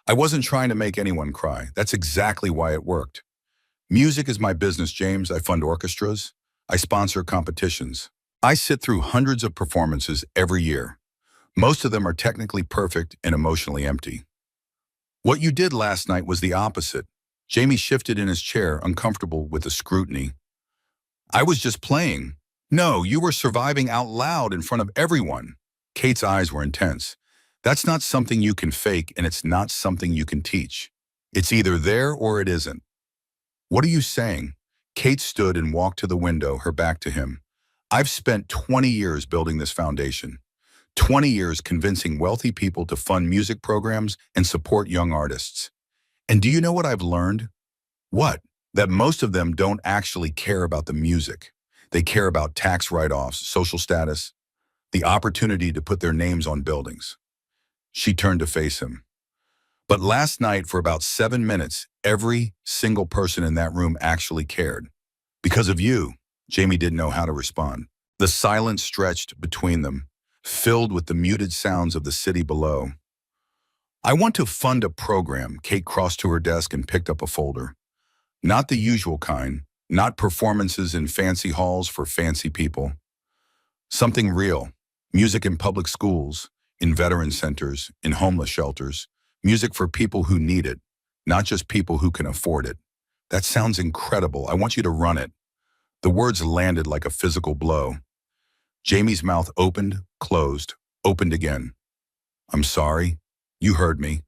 I wasn't trying to make anyone cry. That's exactly why it worked. Music is my business, James. I fund orchestras. I sponsor competitions. I sit through hundreds of performances every year. Most of them are technically perfect and emotionally empty. What you did last night was the opposite. Jamie shifted in his chair, uncomfortable with the scrutiny. I was just playing. No, you were surviving out loud in front of everyone. Kate's eyes were intense. That's not something you can fake, and it's not something you can teach. It's either there or it isn't. What are you saying? Kate stood and walked to the window, her back to him. I've spent 20 years building this foundation. 20 years convincing wealthy people to fund music programs and support young artists. And do you know what I've learned? What? That most of them don't actually care about the music. They care about tax write-offs, social status, the opportunity to put their names on buildings. She turned to face him. But last night, for about 7 minutes, every single person in that room actually cared. Because of you. Jamie didn't know how to respond. The silence stretched between them, filled with the muted sounds of the city below. I want to fund a program. Kate crossed to her desk and picked up a folder. Not the usual kind, not performances in fancy halls for fancy people. Something real. Music in public schools, in veteran centers, in homeless shelters. Music for people who need it, not just people who can afford it. That sounds incredible. I want you to run it. The words landed like a physical blow. Jamie's mouth opened, closed, opened again. I'm sorry. You heard me.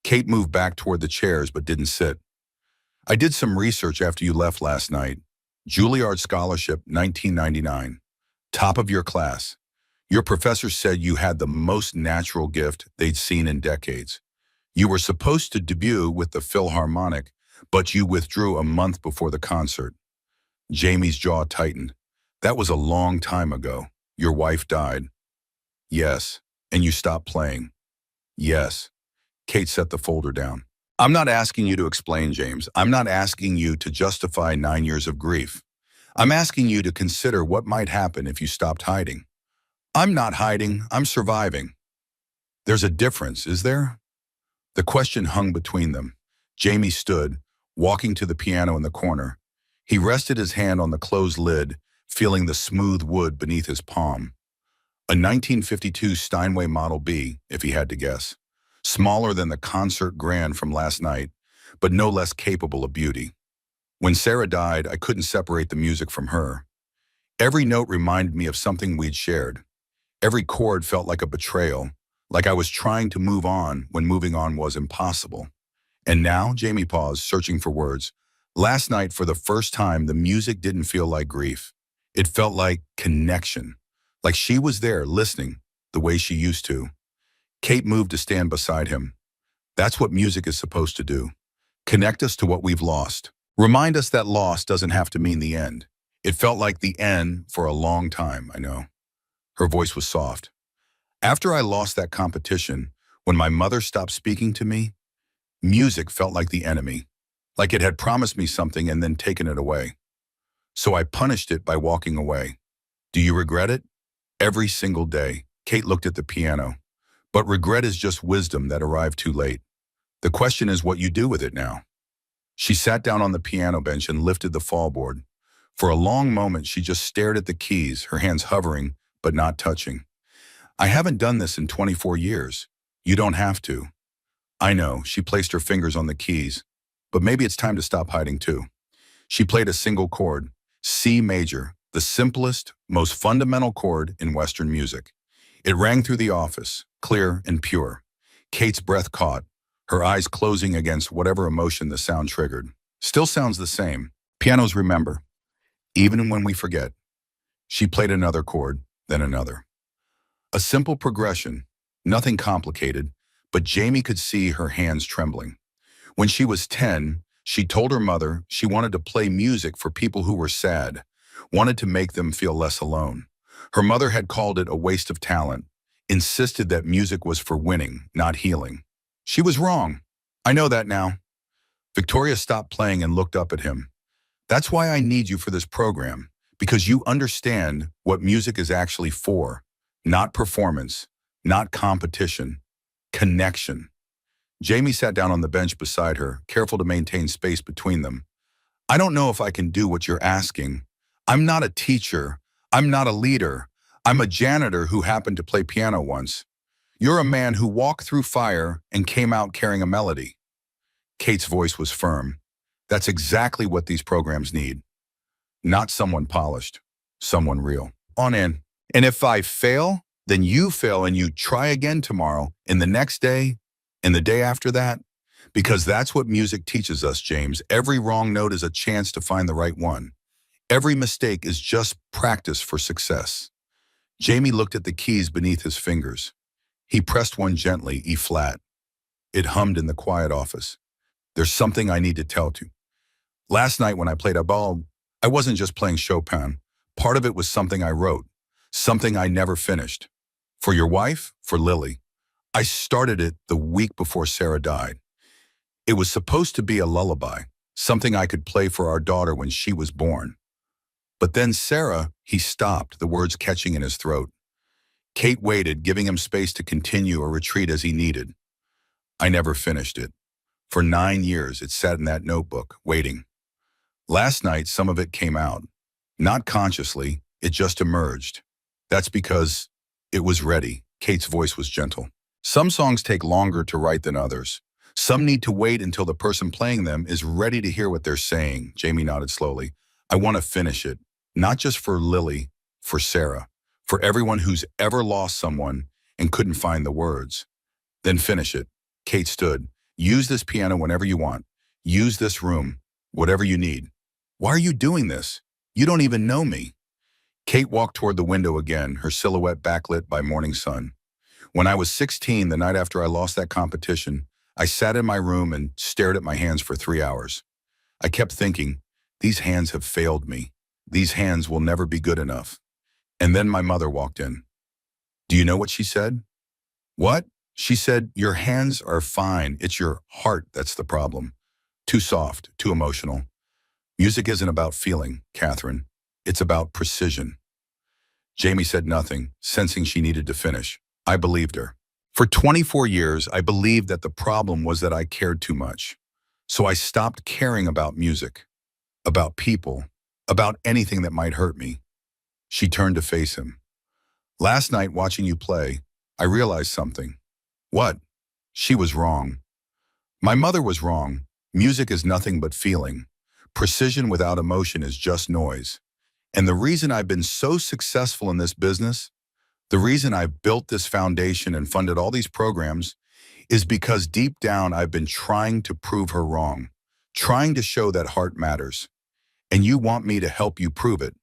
Kate moved back toward the chairs but didn't sit. I did some research after you left last night. Juilliard Scholarship, 1999. Top of your class. Your professor said you had the most natural gift they'd seen in decades. You were supposed to debut with the Philharmonic, but you withdrew a month before the concert. Jamie's jaw tightened. That was a long time ago. Your wife died. Yes. And you stopped playing. Yes. Kate set the folder down. I'm not asking you to explain, James. I'm not asking you to justify 9 years of grief. I'm asking you to consider what might happen if you stopped hiding. I'm not hiding. I'm surviving. There's a difference, is there? The question hung between them. Jamie stood, walking to the piano in the corner. He rested his hand on the closed lid, feeling the smooth wood beneath his palm. A 1952 Steinway Model B, if he had to guess. Smaller than the concert grand from last night, but no less capable of beauty. When Sarah died, I couldn't separate the music from her. Every note reminded me of something we'd shared. Every chord felt like a betrayal, like I was trying to move on when moving on was impossible. And now, Jamie paused, searching for words. Last night, for the first time, the music didn't feel like grief. It felt like connection, like she was there listening the way she used to. Kate moved to stand beside him. That's what music is supposed to do. Connect us to what we've lost. Remind us that loss doesn't have to mean the end. It felt like the end for a long time, I know. Her voice was soft. After I lost that competition, when my mother stopped speaking to me, music felt like the enemy, like it had promised me something and then taken it away. So I punished it by walking away. Do you regret it? Every single day. Kate looked at the piano. But regret is just wisdom that arrived too late. The question is what you do with it now. She sat down on the piano bench and lifted the fallboard. For a long moment, she just stared at the keys, her hands hovering, but not touching. I haven't done this in 24 years. You don't have to. I know, she placed her fingers on the keys. But maybe it's time to stop hiding too. She played a single chord, C major, the simplest, most fundamental chord in Western music. It rang through the office, clear and pure. Kate's breath caught, her eyes closing against whatever emotion the sound triggered. Still sounds the same. Pianos remember, even when we forget. She played another chord, then another. A simple progression, nothing complicated, but Jamie could see her hands trembling. When she was 10, she told her mother she wanted to play music for people who were sad, wanted to make them feel less alone. Her mother had called it a waste of talent, insisted that music was for winning, not healing. She was wrong. I know that now. Victoria stopped playing and looked up at him. That's why I need you for this program, because you understand what music is actually for. Not performance, not competition, connection. Jamie sat down on the bench beside her, careful to maintain space between them. I don't know if I can do what you're asking. I'm not a teacher. I'm not a leader. I'm a janitor who happened to play piano once. You're a man who walked through fire and came out carrying a melody. Kate's voice was firm. That's exactly what these programs need. Not someone polished, someone real. On in. And if I fail, then you fail and you try again tomorrow, and the next day, and the day after that. Because that's what music teaches us, James. Every wrong note is a chance to find the right one. Every mistake is just practice for success. Jamie looked at the keys beneath his fingers. He pressed one gently, E flat. It hummed in the quiet office. There's something I need to tell you. Last night when I played a ball, I wasn't just playing Chopin. Part of it was something I wrote, something I never finished. For your wife, for Lily. I started it the week before Sarah died. It was supposed to be a lullaby, something I could play for our daughter when she was born. But then Sarah, he stopped, the words catching in his throat. Kate waited, giving him space to continue or retreat as he needed. I never finished it. For 9 years, it sat in that notebook, waiting. Last night, some of it came out. Not consciously, it just emerged. That's because it was ready. Kate's voice was gentle. Some songs take longer to write than others. Some need to wait until the person playing them is ready to hear what they're saying. Jamie nodded slowly. I want to finish it, not just for Lily, for Sarah, for everyone who's ever lost someone and couldn't find the words. Then finish it. Kate stood. Use this piano whenever you want. Use this room, whatever you need. Why are you doing this? You don't even know me. Kate walked toward the window again, her silhouette backlit by morning sun. When I was 16, the night after I lost that competition, I sat in my room and stared at my hands for 3 hours. I kept thinking, these hands have failed me. These hands will never be good enough. And then my mother walked in. Do you know what she said? What? She said, your hands are fine. It's your heart that's the problem. Too soft, too emotional. Music isn't about feeling, Catherine. It's about precision. Jamie said nothing, sensing she needed to finish. I believed her. For 24 years, I believed that the problem was that I cared too much. So I stopped caring about music, about people, about anything that might hurt me. She turned to face him. Last night, watching you play, I realized something. What? She was wrong. My mother was wrong. Music is nothing but feeling. Precision without emotion is just noise. And the reason I've been so successful in this business, the reason I've built this foundation and funded all these programs, is because deep down I've been trying to prove her wrong, trying to show that heart matters. And you want me to help you prove it.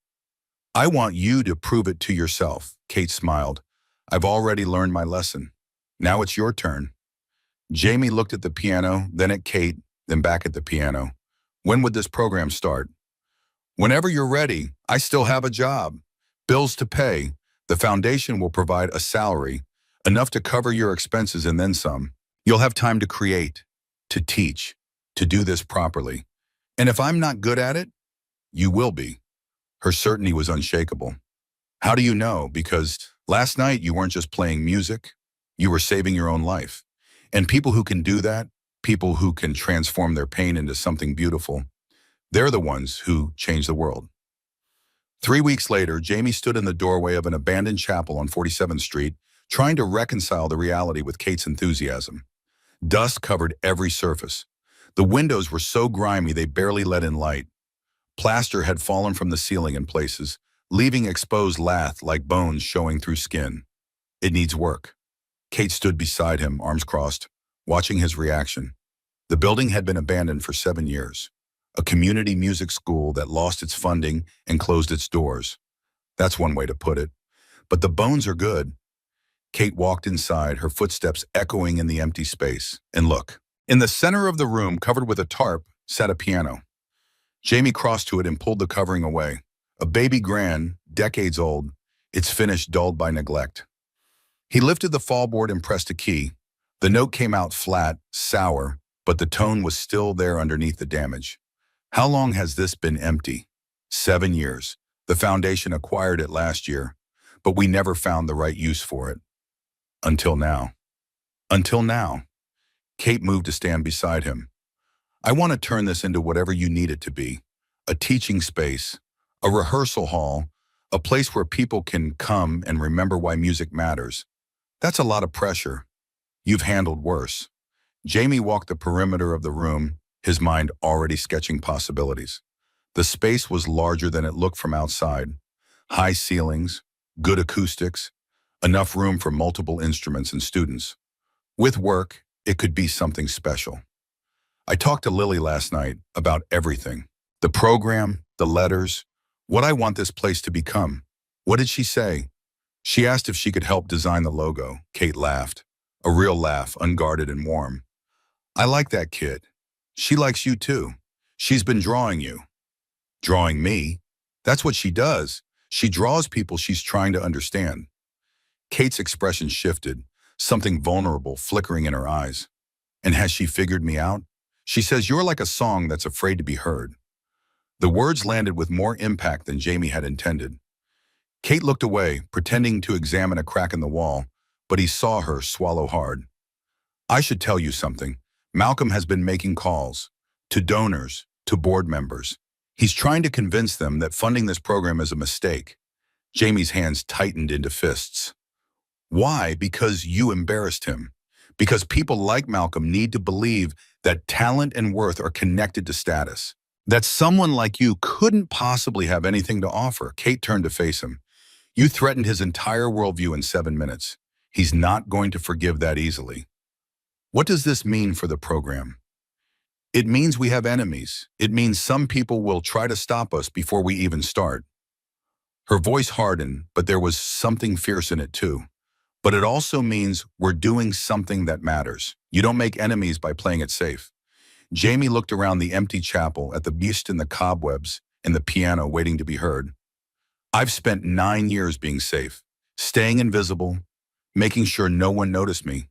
I want you to prove it to yourself, Kate smiled. I've already learned my lesson. Now it's your turn. Jamie looked at the piano, then at Kate, then back at the piano. When would this program start? Whenever you're ready. I still have a job. Bills to pay. The foundation will provide a salary, enough to cover your expenses and then some. You'll have time to create, to teach, to do this properly. And if I'm not good at it, you will be. Her certainty was unshakable. How do you know? Because last night you weren't just playing music, you were saving your own life. And people who can do that, people who can transform their pain into something beautiful, they're the ones who change the world. 3 weeks later, Jamie stood in the doorway of an abandoned chapel on 47th Street, trying to reconcile the reality with Kate's enthusiasm. Dust covered every surface. The windows were so grimy they barely let in light. Plaster had fallen from the ceiling in places, leaving exposed lath like bones showing through skin. It needs work. Kate stood beside him, arms crossed, watching his reaction. The building had been abandoned for 7 years. A community music school that lost its funding and closed its doors. That's one way to put it. But the bones are good. Kate walked inside, her footsteps echoing in the empty space. And look, in the center of the room, covered with a tarp, sat a piano. Jamie crossed to it and pulled the covering away. A baby grand, decades old, its finish dulled by neglect. He lifted the fallboard and pressed a key. The note came out flat, sour, but the tone was still there underneath the damage. How long has this been empty? 7 years. The foundation acquired it last year, but we never found the right use for it. Until now. Until now. Kate moved to stand beside him. I want to turn this into whatever you need it to be. A teaching space, a rehearsal hall, a place where people can come and remember why music matters. That's a lot of pressure. You've handled worse. Jamie walked the perimeter of the room, his mind already sketching possibilities. The space was larger than it looked from outside. High ceilings, good acoustics, enough room for multiple instruments and students. With work, it could be something special. I talked to Lily last night about everything. The program, the letters, what I want this place to become. What did she say? She asked if she could help design the logo. Kate laughed. A real laugh, unguarded and warm. I like that kid. She likes you too. She's been drawing you. Drawing me? That's what she does. She draws people she's trying to understand. Kate's expression shifted, something vulnerable flickering in her eyes. And has she figured me out? She says, you're like a song that's afraid to be heard. The words landed with more impact than Jamie had intended. Kate looked away, pretending to examine a crack in the wall, but he saw her swallow hard. I should tell you something. Malcolm has been making calls to donors, to board members. He's trying to convince them that funding this program is a mistake. Jamie's hands tightened into fists. Why? Because you embarrassed him. Because people like Malcolm need to believe that talent and worth are connected to status. That someone like you couldn't possibly have anything to offer. Kate turned to face him. You threatened his entire worldview in 7 minutes. He's not going to forgive that easily. What does this mean for the program? It means we have enemies. It means some people will try to stop us before we even start. Her voice hardened, but there was something fierce in it too. But it also means we're doing something that matters. You don't make enemies by playing it safe. Jamie looked around the empty chapel at the beast in the cobwebs and the piano waiting to be heard. I've spent 9 years being safe, staying invisible, making sure no one noticed me.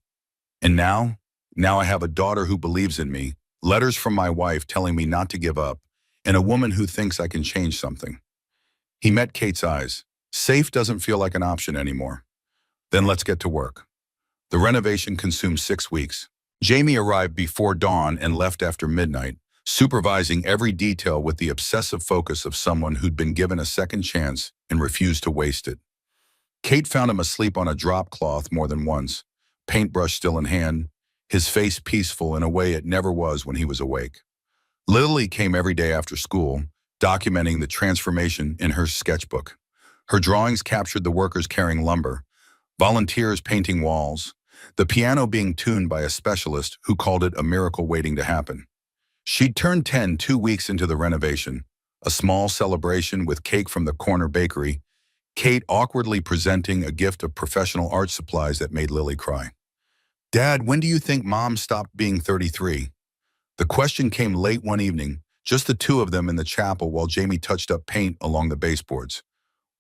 And now I have a daughter who believes in me, letters from my wife telling me not to give up, and a woman who thinks I can change something. He met Kate's eyes. Safe doesn't feel like an option anymore. Then let's get to work. The renovation consumed 6 weeks. Jamie arrived before dawn and left after midnight, supervising every detail with the obsessive focus of someone who'd been given a second chance and refused to waste it. Kate found him asleep on a drop cloth more than once, paintbrush still in hand, his face peaceful in a way it never was when he was awake. Lily came every day after school, documenting the transformation in her sketchbook. Her drawings captured the workers carrying lumber, volunteers painting walls, the piano being tuned by a specialist who called it a miracle waiting to happen. She'd turned 10 2 weeks into the renovation, a small celebration with cake from the corner bakery, Kate awkwardly presenting a gift of professional art supplies that made Lily cry. Dad, when do you think Mom stopped being 33? The question came late one evening, just the two of them in the chapel while Jamie touched up paint along the baseboards.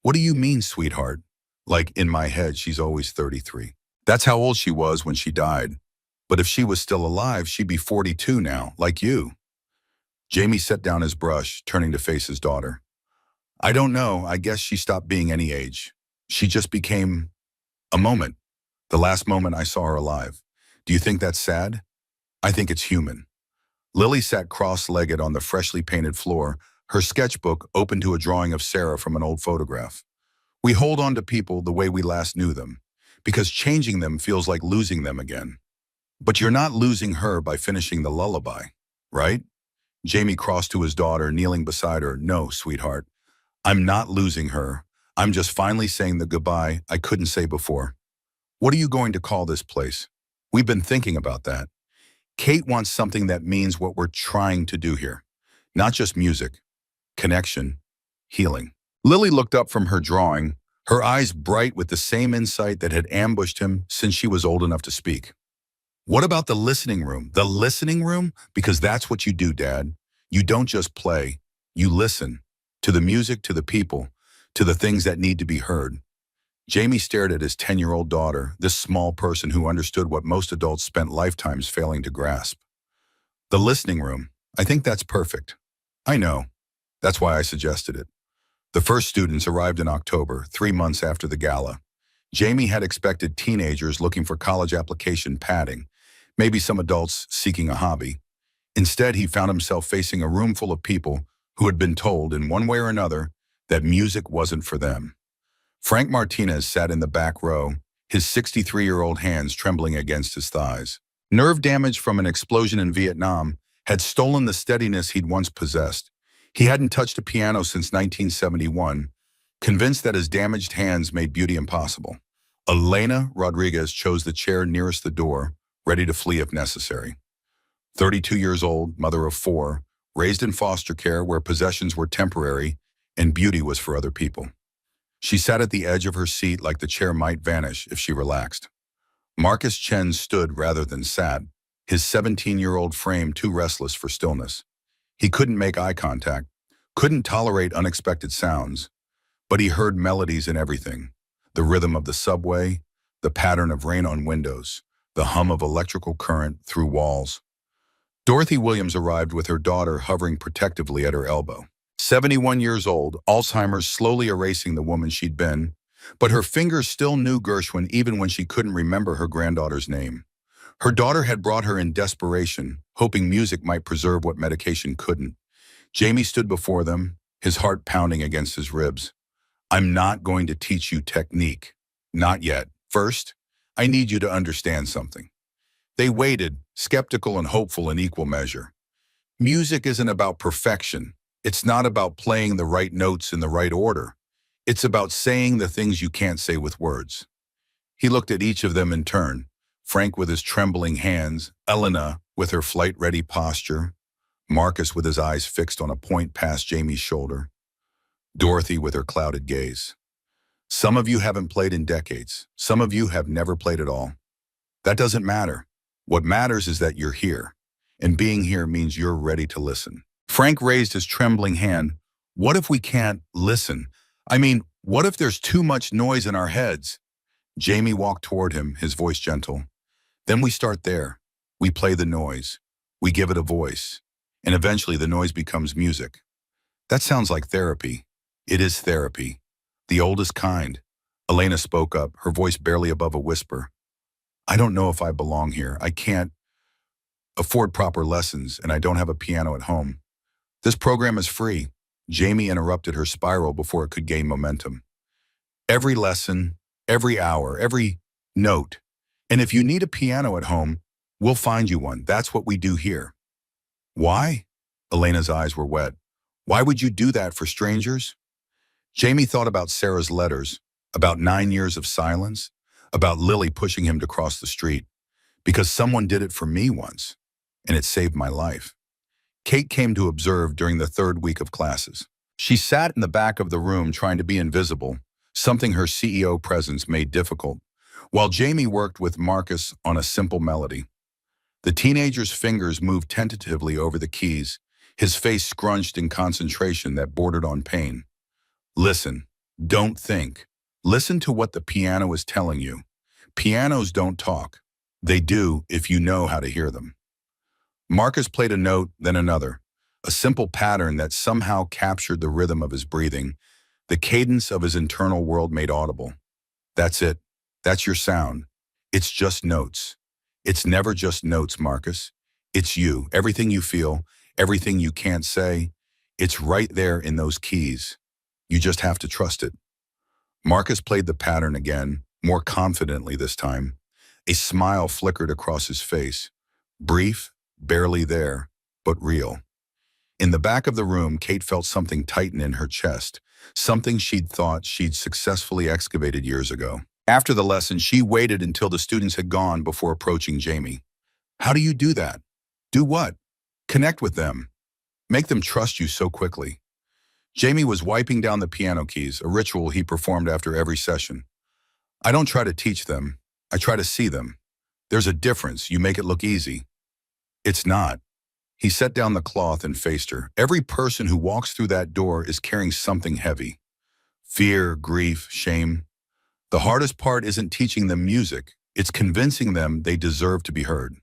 What do you mean, sweetheart? Like, in my head, she's always 33. That's how old she was when she died. But if she was still alive, she'd be 42 now, like you. Jamie set down his brush, turning to face his daughter. I don't know, I guess she stopped being any age. She just became a moment, the last moment I saw her alive. Do you think that's sad? I think it's human. Lily sat cross-legged on the freshly painted floor, her sketchbook open to a drawing of Sarah from an old photograph. We hold on to people the way we last knew them, because changing them feels like losing them again. But you're not losing her by finishing the lullaby, right? Jamie crossed to his daughter, kneeling beside her. No, sweetheart, I'm not losing her. I'm just finally saying the goodbye I couldn't say before. What are you going to call this place? We've been thinking about that. Kate wants something that means what we're trying to do here. Not just music, connection, healing. Lily looked up from her drawing, her eyes bright with the same insight that had ambushed him since she was old enough to speak. What about the listening room? The listening room? Because that's what you do, Dad. You don't just play. You listen. To the music, to the people, to the things that need to be heard. Jamie stared at his 10-year-old daughter, this small person who understood what most adults spent lifetimes failing to grasp. The listening room. I think that's perfect. I know. That's why I suggested it. The first students arrived in October, 3 months after the gala. Jamie had expected teenagers looking for college application padding, maybe some adults seeking a hobby. Instead, he found himself facing a room full of people who had been told, in one way or another, that music wasn't for them. Frank Martinez sat in the back row, his 63-year-old hands trembling against his thighs. Nerve damage from an explosion in Vietnam had stolen the steadiness he'd once possessed. He hadn't touched a piano since 1971, convinced that his damaged hands made beauty impossible. Elena Rodriguez chose the chair nearest the door, ready to flee if necessary. 32 years old, mother of 4, raised in foster care where possessions were temporary and beauty was for other people. She sat at the edge of her seat like the chair might vanish if she relaxed. Marcus Chen stood rather than sat, his 17-year-old frame too restless for stillness. He couldn't make eye contact, couldn't tolerate unexpected sounds, but he heard melodies in everything. The rhythm of the subway, the pattern of rain on windows, the hum of electrical current through walls. Dorothy Williams arrived with her daughter hovering protectively at her elbow. 71 years old, Alzheimer's slowly erasing the woman she'd been, but her fingers still knew Gershwin even when she couldn't remember her granddaughter's name. Her daughter had brought her in desperation, hoping music might preserve what medication couldn't. Jamie stood before them, his heart pounding against his ribs. I'm not going to teach you technique. Not yet. First, I need you to understand something. They waited, skeptical and hopeful in equal measure. Music isn't about perfection. It's not about playing the right notes in the right order. It's about saying the things you can't say with words. He looked at each of them in turn, Frank with his trembling hands, Elena with her flight-ready posture, Marcus with his eyes fixed on a point past Jamie's shoulder, Dorothy with her clouded gaze. Some of you haven't played in decades. Some of you have never played at all. That doesn't matter. What matters is that you're here, and being here means you're ready to listen. Frank raised his trembling hand. What if we can't listen? I mean, what if there's too much noise in our heads? Jamie walked toward him, his voice gentle. Then we start there. We play the noise. We give it a voice. And eventually the noise becomes music. That sounds like therapy. It is therapy. The oldest kind. Elena spoke up, her voice barely above a whisper. I don't know if I belong here. I can't afford proper lessons, and I don't have a piano at home. This program is free. Jamie interrupted her spiral before it could gain momentum. Every lesson, every hour, every note. And if you need a piano at home, we'll find you one. That's what we do here. Why? Elena's eyes were wet. Why would you do that for strangers? Jamie thought about Sarah's letters, about 9 years of silence, about Lily pushing him to cross the street. Because someone did it for me once, and it saved my life. Kate came to observe during the third week of classes. She sat in the back of the room trying to be invisible, something her CEO presence made difficult, while Jamie worked with Marcus on a simple melody. The teenager's fingers moved tentatively over the keys, his face scrunched in concentration that bordered on pain. Listen, don't think. Listen to what the piano is telling you. Pianos don't talk. They do if you know how to hear them. Marcus played a note, then another, a simple pattern that somehow captured the rhythm of his breathing, the cadence of his internal world made audible. That's it. That's your sound. It's just notes. It's never just notes, Marcus. It's you, everything you feel, everything you can't say. It's right there in those keys. You just have to trust it. Marcus played the pattern again, more confidently this time. A smile flickered across his face. Brief, barely there, but real. In the back of the room, Kate felt something tighten in her chest, something she'd thought she'd successfully excavated years ago. After the lesson, she waited until the students had gone before approaching Jamie. How do you do that? Do what? Connect with them. Make them trust you so quickly. Jamie was wiping down the piano keys, a ritual he performed after every session. I don't try to teach them. I try to see them. There's a difference. You make it look easy. It's not. He set down the cloth and faced her. Every person who walks through that door is carrying something heavy. Fear, grief, shame. The hardest part isn't teaching them music. It's convincing them they deserve to be heard.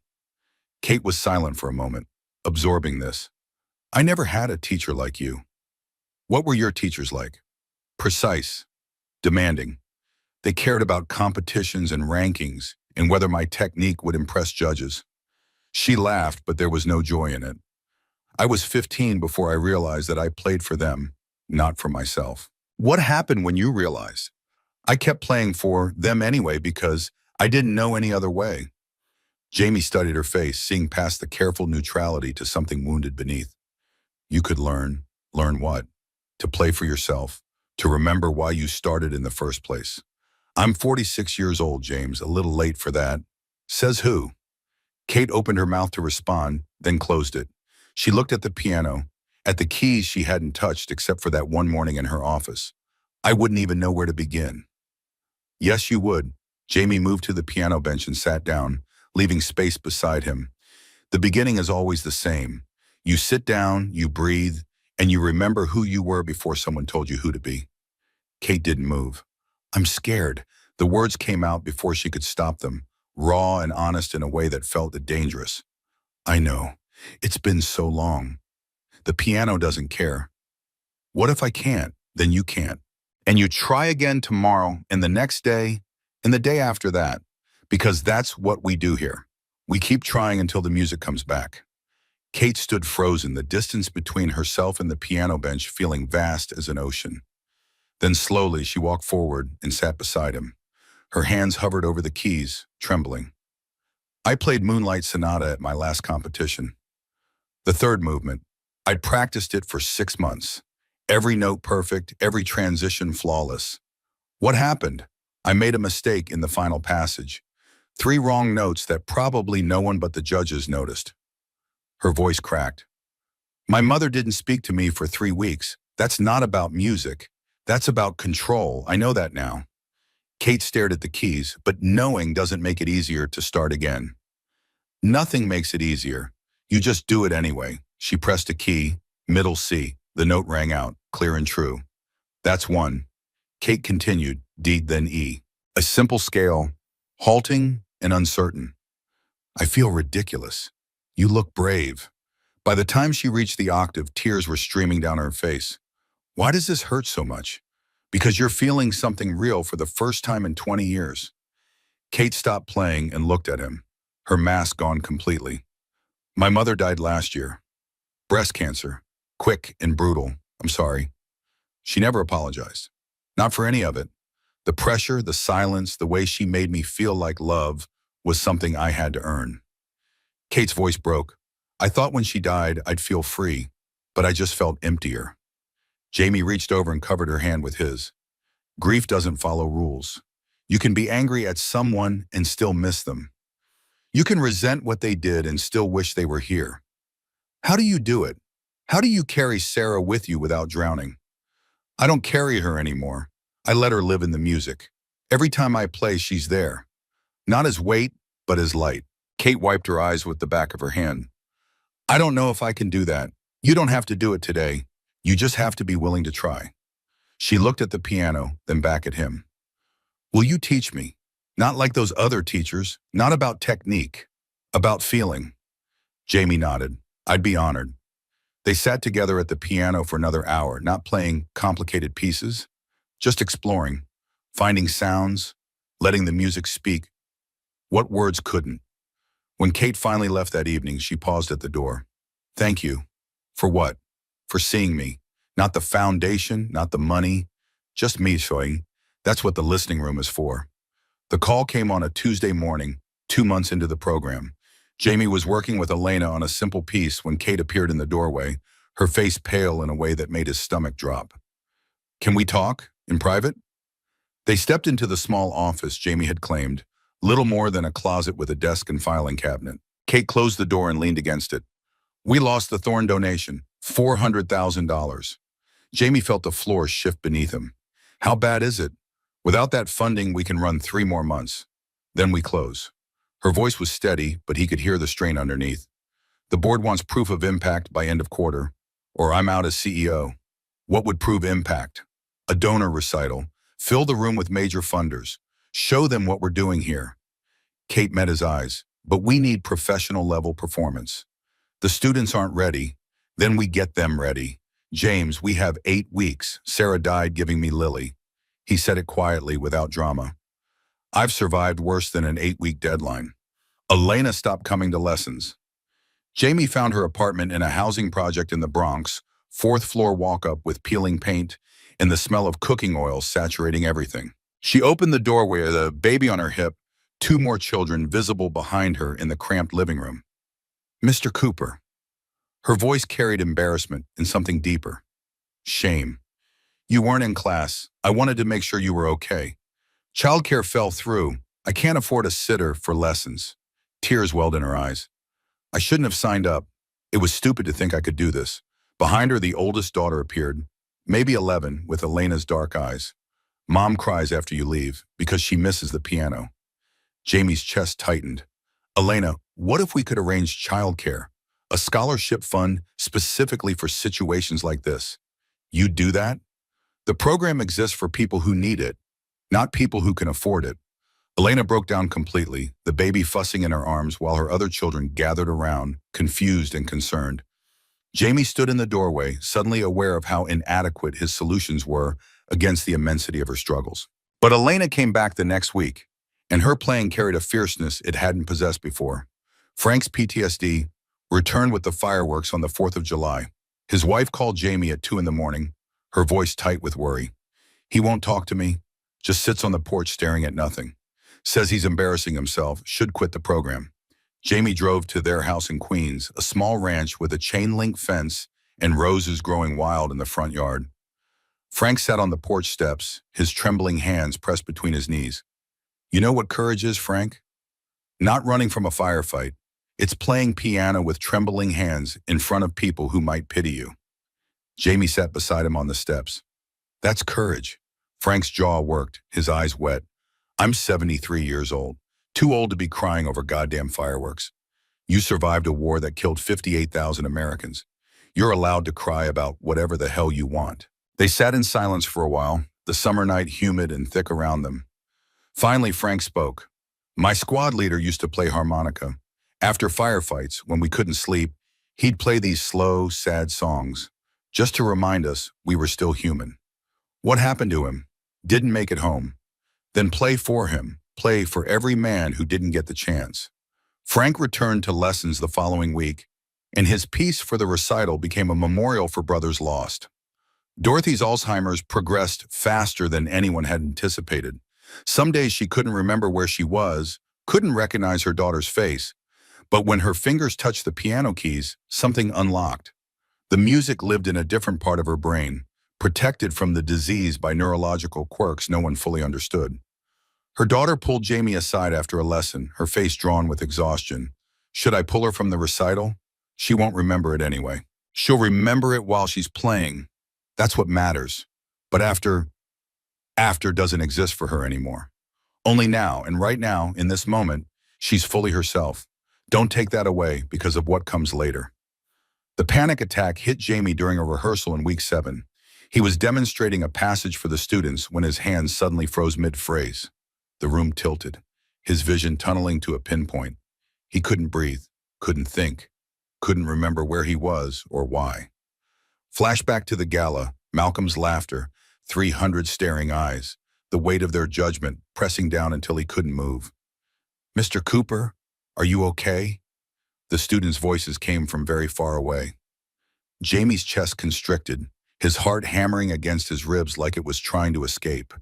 Kate was silent for a moment, absorbing this. I never had a teacher like you. What were your teachers like? Precise, demanding. They cared about competitions and rankings and whether my technique would impress judges. She laughed, but there was no joy in it. I was 15 before I realized that I played for them, not for myself. What happened when you realized? I kept playing for them anyway because I didn't know any other way. Jamie studied her face, seeing past the careful neutrality to something wounded beneath. You could learn. Learn what? To play for yourself, to remember why you started in the first place. I'm 46 years old, James, a little late for that. Says who? Kate opened her mouth to respond, then closed it. She looked at the piano, at the keys she hadn't touched except for that one morning in her office. I wouldn't even know where to begin. Yes, you would. Jamie moved to the piano bench and sat down, leaving space beside him. The beginning is always the same. You sit down, you breathe, and you remember who you were before someone told you who to be. Kate didn't move. I'm scared. The words came out before she could stop them, raw and honest in a way that felt dangerous. I know. It's been so long. The piano doesn't care. What if I can't? Then you can't. And you try again tomorrow, and the next day, and the day after that, because that's what we do here. We keep trying until the music comes back. Kate stood frozen, the distance between herself and the piano bench feeling vast as an ocean. Then slowly she walked forward and sat beside him. Her hands hovered over the keys, trembling. I played Moonlight Sonata at my last competition. The third movement. I'd practiced it for 6 months. Every note perfect, every transition flawless. What happened? I made a mistake in the final passage. 3 wrong notes that probably no one but the judges noticed. Her voice cracked. My mother didn't speak to me for 3 weeks. That's not about music. That's about control. I know that now. Kate stared at the keys, but knowing doesn't make it easier to start again. Nothing makes it easier. You just do it anyway. She pressed a key, middle C. The note rang out, clear and true. That's 1. Kate continued, D then E. A simple scale, halting and uncertain. I feel ridiculous. You look brave. By the time she reached the octave, tears were streaming down her face. Why does this hurt so much? Because you're feeling something real for the first time in 20 years. Kate stopped playing and looked at him, her mask gone completely. My mother died last year. Breast cancer. Quick and brutal. I'm sorry. She never apologized. Not for any of it. The pressure, the silence, the way she made me feel like love was something I had to earn. Kate's voice broke. I thought when she died, I'd feel free, but I just felt emptier. Jamie reached over and covered her hand with his. Grief doesn't follow rules. You can be angry at someone and still miss them. You can resent what they did and still wish they were here. How do you do it? How do you carry Sarah with you without drowning? I don't carry her anymore. I let her live in the music. Every time I play, she's there. Not as weight, but as light. Kate wiped her eyes with the back of her hand. I don't know if I can do that. You don't have to do it today. You just have to be willing to try. She looked at the piano, then back at him. Will you teach me? Not like those other teachers, not about technique, about feeling. Jamie nodded. I'd be honored. They sat together at the piano for another hour, not playing complicated pieces, just exploring, finding sounds, letting the music speak. What words couldn't. When Kate finally left that evening, she paused at the door. Thank you. For what? For seeing me. Not the foundation, not the money, just me showing. That's what the listening room is for. The call came on a Tuesday morning, 2 months into the program. Jamie was working with Elena on a simple piece when Kate appeared in the doorway, her face pale in a way that made his stomach drop. Can we talk? In private? They stepped into the small office Jamie had claimed, little more than a closet with a desk and filing cabinet. Kate closed the door and leaned against it. We lost the Thorn donation, $400,000. Jamie felt the floor shift beneath him. How bad is it? Without that funding, we can run 3 more months. Then we close. Her voice was steady, but he could hear the strain underneath. The board wants proof of impact by end of quarter, or I'm out as CEO. What would prove impact? A donor recital. Fill the room with major funders. Show them what we're doing here. Kate met his eyes. But we need professional level performance. The students aren't ready. Then we get them ready. James, we have 8 weeks. Sarah died giving me Lily. He said it quietly, without drama. I've survived worse than an 8-week deadline. Elena stopped coming to lessons. Jamie found her apartment in a housing project in the Bronx, 4th floor walk-up with peeling paint and the smell of cooking oil saturating everything. She opened the doorway with a baby on her hip, 2 more children visible behind her in the cramped living room. Mr. Cooper. Her voice carried embarrassment and something deeper. Shame. You weren't in class. I wanted to make sure you were okay. Childcare fell through. I can't afford a sitter for lessons. Tears welled in her eyes. I shouldn't have signed up. It was stupid to think I could do this. Behind her, the oldest daughter appeared, maybe 11, with Elena's dark eyes. Mom cries after you leave because she misses the piano. Jamie's chest tightened. Elena, what if we could arrange childcare? A scholarship fund specifically for situations like this. You'd do that? The program exists for people who need it, not people who can afford it. Elena broke down completely, the baby fussing in her arms while her other children gathered around, confused and concerned. Jamie stood in the doorway, suddenly aware of how inadequate his solutions were against the immensity of her struggles. But Elena came back the next week, and her playing carried a fierceness it hadn't possessed before. Frank's PTSD returned with the fireworks on the 4th of July. His wife called Jamie at 2 in the morning, her voice tight with worry. He won't talk to me, just sits on the porch staring at nothing. Says he's embarrassing himself, should quit the program. Jamie drove to their house in Queens, a small ranch with a chain-link fence and roses growing wild in the front yard. Frank sat on the porch steps, his trembling hands pressed between his knees. You know what courage is, Frank? Not running from a firefight. It's playing piano with trembling hands in front of people who might pity you. Jamie sat beside him on the steps. That's courage. Frank's jaw worked, his eyes wet. I'm 73 years old, too old to be crying over goddamn fireworks. You survived a war that killed 58,000 Americans. You're allowed to cry about whatever the hell you want. They sat in silence for a while, the summer night humid and thick around them. Finally, Frank spoke. My squad leader used to play harmonica. After firefights, when we couldn't sleep, he'd play these slow, sad songs, just to remind us we were still human. What happened to him? Didn't make it home. Then play for him, play for every man who didn't get the chance. Frank returned to lessons the following week, and his piece for the recital became a memorial for brothers lost. Dorothy's Alzheimer's progressed faster than anyone had anticipated. Some days she couldn't remember where she was, couldn't recognize her daughter's face, but when her fingers touched the piano keys, something unlocked. The music lived in a different part of her brain, protected from the disease by neurological quirks no one fully understood. Her daughter pulled Jamie aside after a lesson, her face drawn with exhaustion. Should I pull her from the recital? She won't remember it anyway. She'll remember it while she's playing. That's what matters. But after doesn't exist for her anymore. Only now, and right now, in this moment, she's fully herself. Don't take that away because of what comes later. The panic attack hit Jamie during a rehearsal in week 7. He was demonstrating a passage for the students when his hands suddenly froze mid-phrase. The room tilted, his vision tunneling to a pinpoint. He couldn't breathe, couldn't think, couldn't remember where he was or why. Flashback to the gala, Malcolm's laughter, 300 staring eyes, the weight of their judgment pressing down until he couldn't move. Mr. Cooper, are you okay? The students' voices came from very far away. Jamie's chest constricted, his heart hammering against his ribs like it was trying to escape.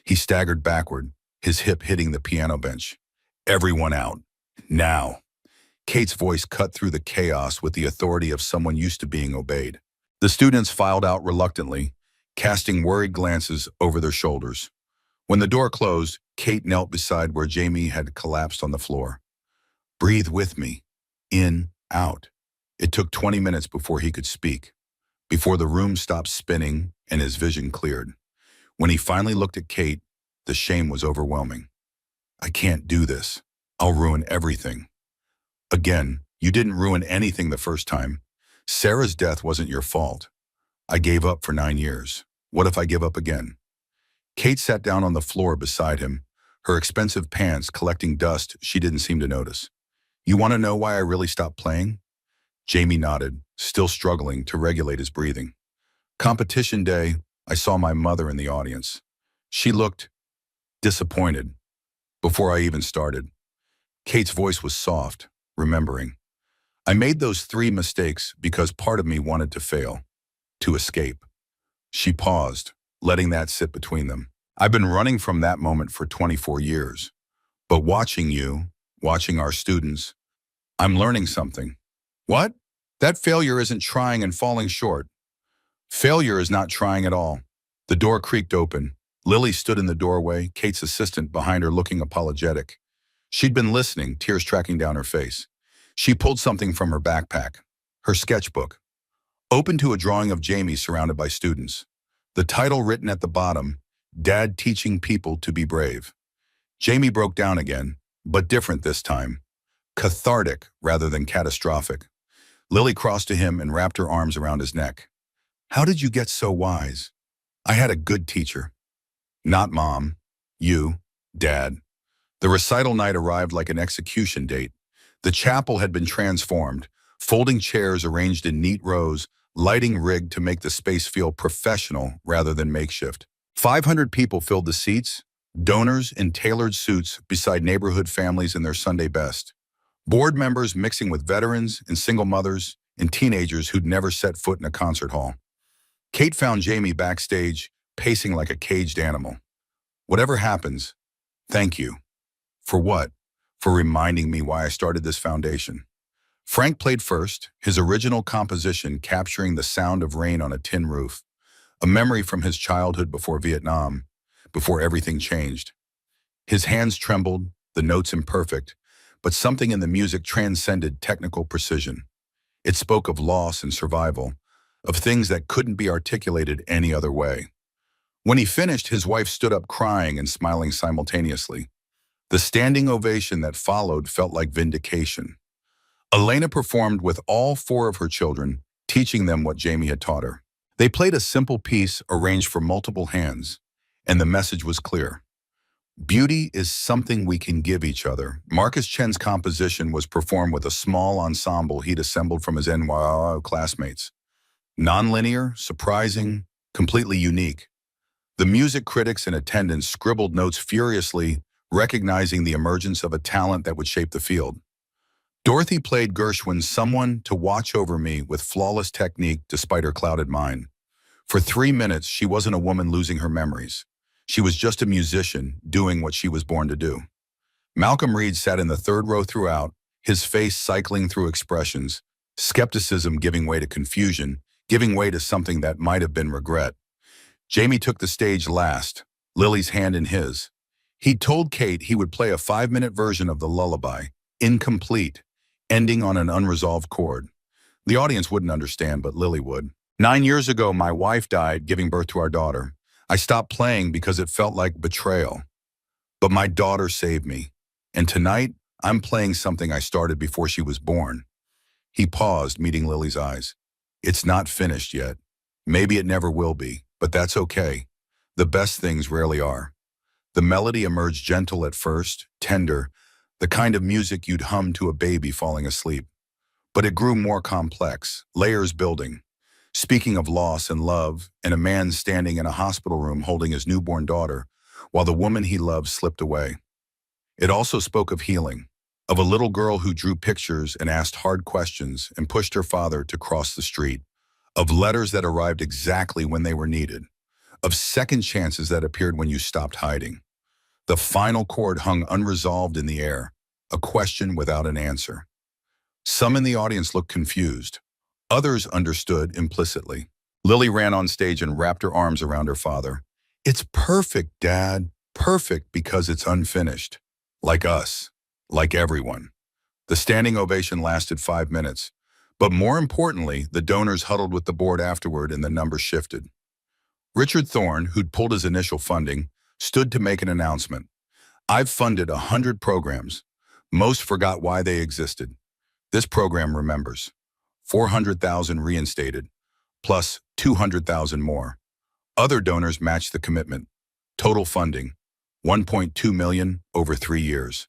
He staggered backward, his hip hitting the piano bench. Everyone out. Now. Kate's voice cut through the chaos with the authority of someone used to being obeyed. The students filed out reluctantly, casting worried glances over their shoulders. When the door closed, Kate knelt beside where Jamie had collapsed on the floor. Breathe with me. In, out. It took 20 minutes before he could speak, before the room stopped spinning and his vision cleared. When he finally looked at Kate, the shame was overwhelming. I can't do this. I'll ruin everything. Again, you didn't ruin anything the first time. Sarah's death wasn't your fault. I gave up for 9 years. What if I give up again? Kate sat down on the floor beside him, her expensive pants collecting dust she didn't seem to notice. You want to know why I really stopped playing? Jamie nodded, still struggling to regulate his breathing. Competition day, I saw my mother in the audience. She looked disappointed before I even started. Kate's voice was soft, remembering. I made those 3 mistakes because part of me wanted to fail, to escape. She paused, letting that sit between them. I've been running from that moment for 24 years. But watching you, watching our students, I'm learning something. What? That failure isn't trying and falling short. Failure is not trying at all. The door creaked open. Lily stood in the doorway, Kate's assistant behind her looking apologetic. She'd been listening, tears tracking down her face. She pulled something from her backpack, her sketchbook, open to a drawing of Jamie surrounded by students. The title written at the bottom, Dad Teaching People to Be Brave. Jamie broke down again, but different this time. Cathartic rather than catastrophic. Lily crossed to him and wrapped her arms around his neck. How did you get so wise? I had a good teacher. Not Mom. You. Dad. The recital night arrived like an execution date. The chapel had been transformed, folding chairs arranged in neat rows, lighting rigged to make the space feel professional rather than makeshift. 500 people filled the seats, donors in tailored suits beside neighborhood families in their Sunday best. Board members mixing with veterans and single mothers and teenagers who'd never set foot in a concert hall. Kate found Jamie backstage, pacing like a caged animal. Whatever happens, thank you. For what? for reminding me why I started this foundation. Frank played first, his original composition capturing the sound of rain on a tin roof, a memory from his childhood before Vietnam, before everything changed. His hands trembled, the notes imperfect, but something in the music transcended technical precision. It spoke of loss and survival, of things that couldn't be articulated any other way. When he finished, his wife stood up crying and smiling simultaneously. The standing ovation that followed felt like vindication. Elena performed with all four of her children, teaching them what Jamie had taught her. They played a simple piece arranged for multiple hands, and the message was clear. Beauty is something we can give each other. Marcus Chen's composition was performed with a small ensemble he'd assembled from his NYO classmates. Nonlinear, surprising, completely unique. The music critics in attendance scribbled notes furiously, recognizing the emergence of a talent that would shape the field. Dorothy played Gershwin's Someone to Watch Over Me with flawless technique despite her clouded mind. For 3 minutes, she wasn't a woman losing her memories. She was just a musician doing what she was born to do. Malcolm Reed sat in the third row throughout, his face cycling through expressions, skepticism giving way to confusion, giving way to something that might have been regret. Jamie took the stage last, Lily's hand in his. He'd told Kate he would play a 5-minute version of the lullaby, incomplete, ending on an unresolved chord. The audience wouldn't understand, but Lily would. 9 years ago, my wife died, giving birth to our daughter. I stopped playing because it felt like betrayal. But my daughter saved me. And tonight, I'm playing something I started before she was born. He paused, meeting Lily's eyes. It's not finished yet. Maybe it never will be, but that's okay. The best things rarely are. The melody emerged gentle at first, tender, the kind of music you'd hum to a baby falling asleep. But it grew more complex, layers building. Speaking of loss and love, and a man standing in a hospital room holding his newborn daughter, while the woman he loved slipped away. It also spoke of healing, of a little girl who drew pictures and asked hard questions and pushed her father to cross the street, of letters that arrived exactly when they were needed, of second chances that appeared when you stopped hiding. The final chord hung unresolved in the air, a question without an answer. Some in the audience looked confused. Others understood implicitly. Lily ran on stage and wrapped her arms around her father. It's perfect, Dad. Perfect because it's unfinished. Like us. Like everyone. The standing ovation lasted 5 minutes. But more importantly, the donors huddled with the board afterward and the numbers shifted. Richard Thorne, who'd pulled his initial funding, stood to make an announcement. I've funded 100 programs. Most forgot why they existed. This program remembers. 400,000 reinstated, plus 200,000 more. Other donors matched the commitment. Total funding, 1.2 million over 3 years.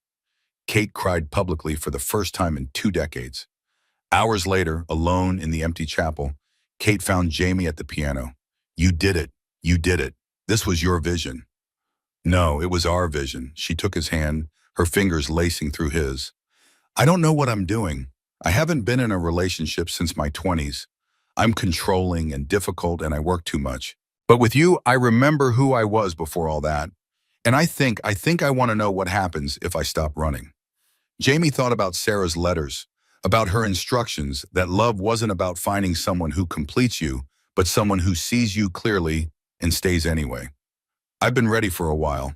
Kate cried publicly for the first time in 2 decades. Hours later, alone in the empty chapel, Kate found Jamie at the piano. You did it. You did it. This was your vision. No, it was our vision. She took his hand, her fingers lacing through his. I don't know what I'm doing. I haven't been in a relationship since my 20s. I'm controlling and difficult and I work too much. But with you, I remember who I was before all that. And I think I want to know what happens if I stop running. Jamie thought about Sarah's letters, about her instructions that love wasn't about finding someone who completes you, but someone who sees you clearly and stays anyway. I've been ready for a while,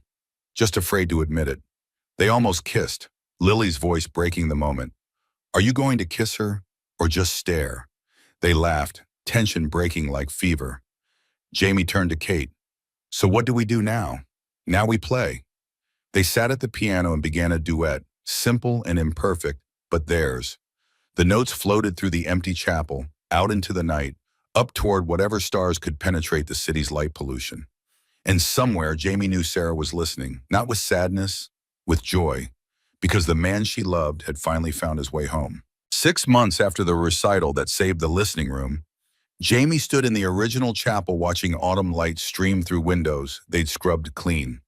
just afraid to admit it. They almost kissed, Lily's voice breaking the moment. Are you going to kiss her or just stare? They laughed, tension breaking like fever. Jamie turned to Kate. So what do we do now? Now we play. They sat at the piano and began a duet, simple and imperfect, but theirs. The notes floated through the empty chapel, out into the night, up toward whatever stars could penetrate the city's light pollution. And somewhere, Jamie knew Sarah was listening, not with sadness, with joy, because the man she loved had finally found his way home. 6 months after the recital that saved the listening room, Jamie stood in the original chapel watching autumn light stream through windows they'd scrubbed clean.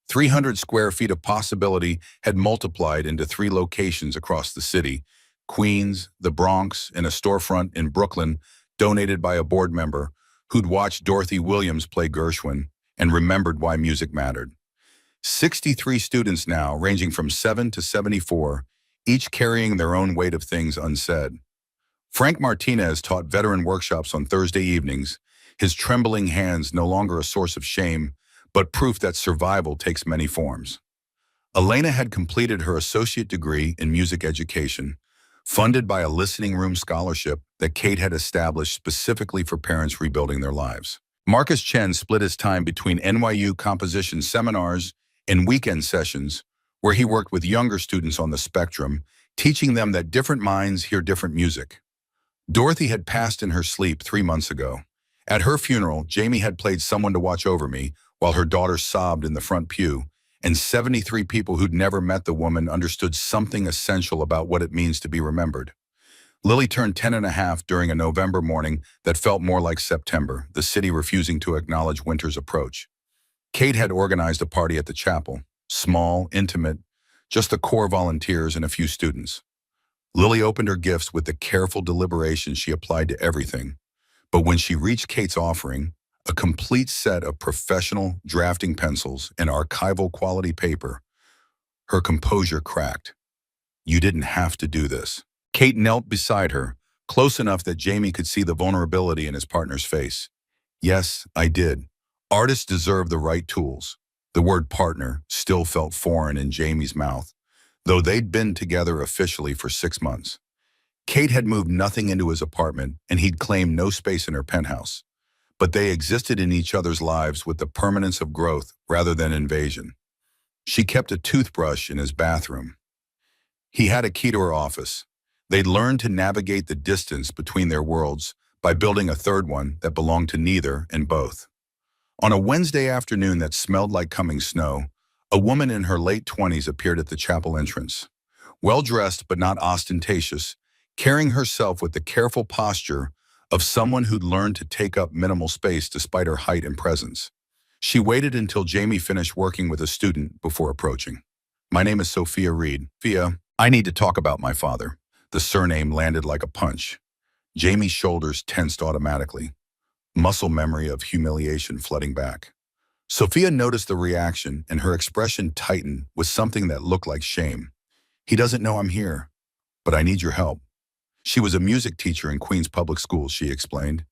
300 square feet of possibility had multiplied into 3 locations across the city, Queens, the Bronx, and a storefront in Brooklyn donated by a board member who'd watched Dorothy Williams play Gershwin and remembered why music mattered. 63 students now, ranging from 7 to 74, each carrying their own weight of things unsaid. Frank Martinez taught veteran workshops on Thursday evenings, his trembling hands no longer a source of shame, but proof that survival takes many forms. Elena had completed her associate degree in music education, funded by a listening room scholarship that Kate had established specifically for parents rebuilding their lives. Marcus Chen split his time between NYU composition seminars and weekend sessions, where he worked with younger students on the spectrum, teaching them that different minds hear different music. Dorothy had passed in her sleep 3 months ago. At her funeral, Jamie had played Someone to Watch Over Me while her daughter sobbed in the front pew, and 73 people who'd never met the woman understood something essential about what it means to be remembered. Lily turned 10 and a half during a November morning that felt more like September, the city refusing to acknowledge winter's approach. Kate had organized a party at the chapel, small, intimate, just the core volunteers and a few students. Lily opened her gifts with the careful deliberation she applied to everything, but when she reached Kate's offering, a complete set of professional drafting pencils and archival quality paper, her composure cracked. "You didn't have to do this." Kate knelt beside her, close enough that Jamie could see the vulnerability in his partner's face. "Yes, I did. Artists deserve the right tools." The word partner still felt foreign in Jamie's mouth, though they'd been together officially for 6 months. Kate had moved nothing into his apartment, and he'd claimed no space in her penthouse. But they existed in each other's lives with the permanence of growth rather than invasion. She kept a toothbrush in his bathroom. He had a key to her office. They'd learned to navigate the distance between their worlds by building a third one that belonged to neither and both. On a Wednesday afternoon that smelled like coming snow, a woman in her late 20s appeared at the chapel entrance. Well-dressed but not ostentatious, carrying herself with the careful posture of someone who'd learned to take up minimal space despite her height and presence. She waited until Jamie finished working with a student before approaching. "My name is Sophia Reed. Sophia, I need to talk about my father." The surname landed like a punch. Jamie's shoulders tensed automatically, muscle memory of humiliation flooding back. Sophia noticed the reaction, and her expression tightened with something that looked like shame. "He doesn't know I'm here, but I need your help." She was a music teacher in Queens Public Schools, she explained.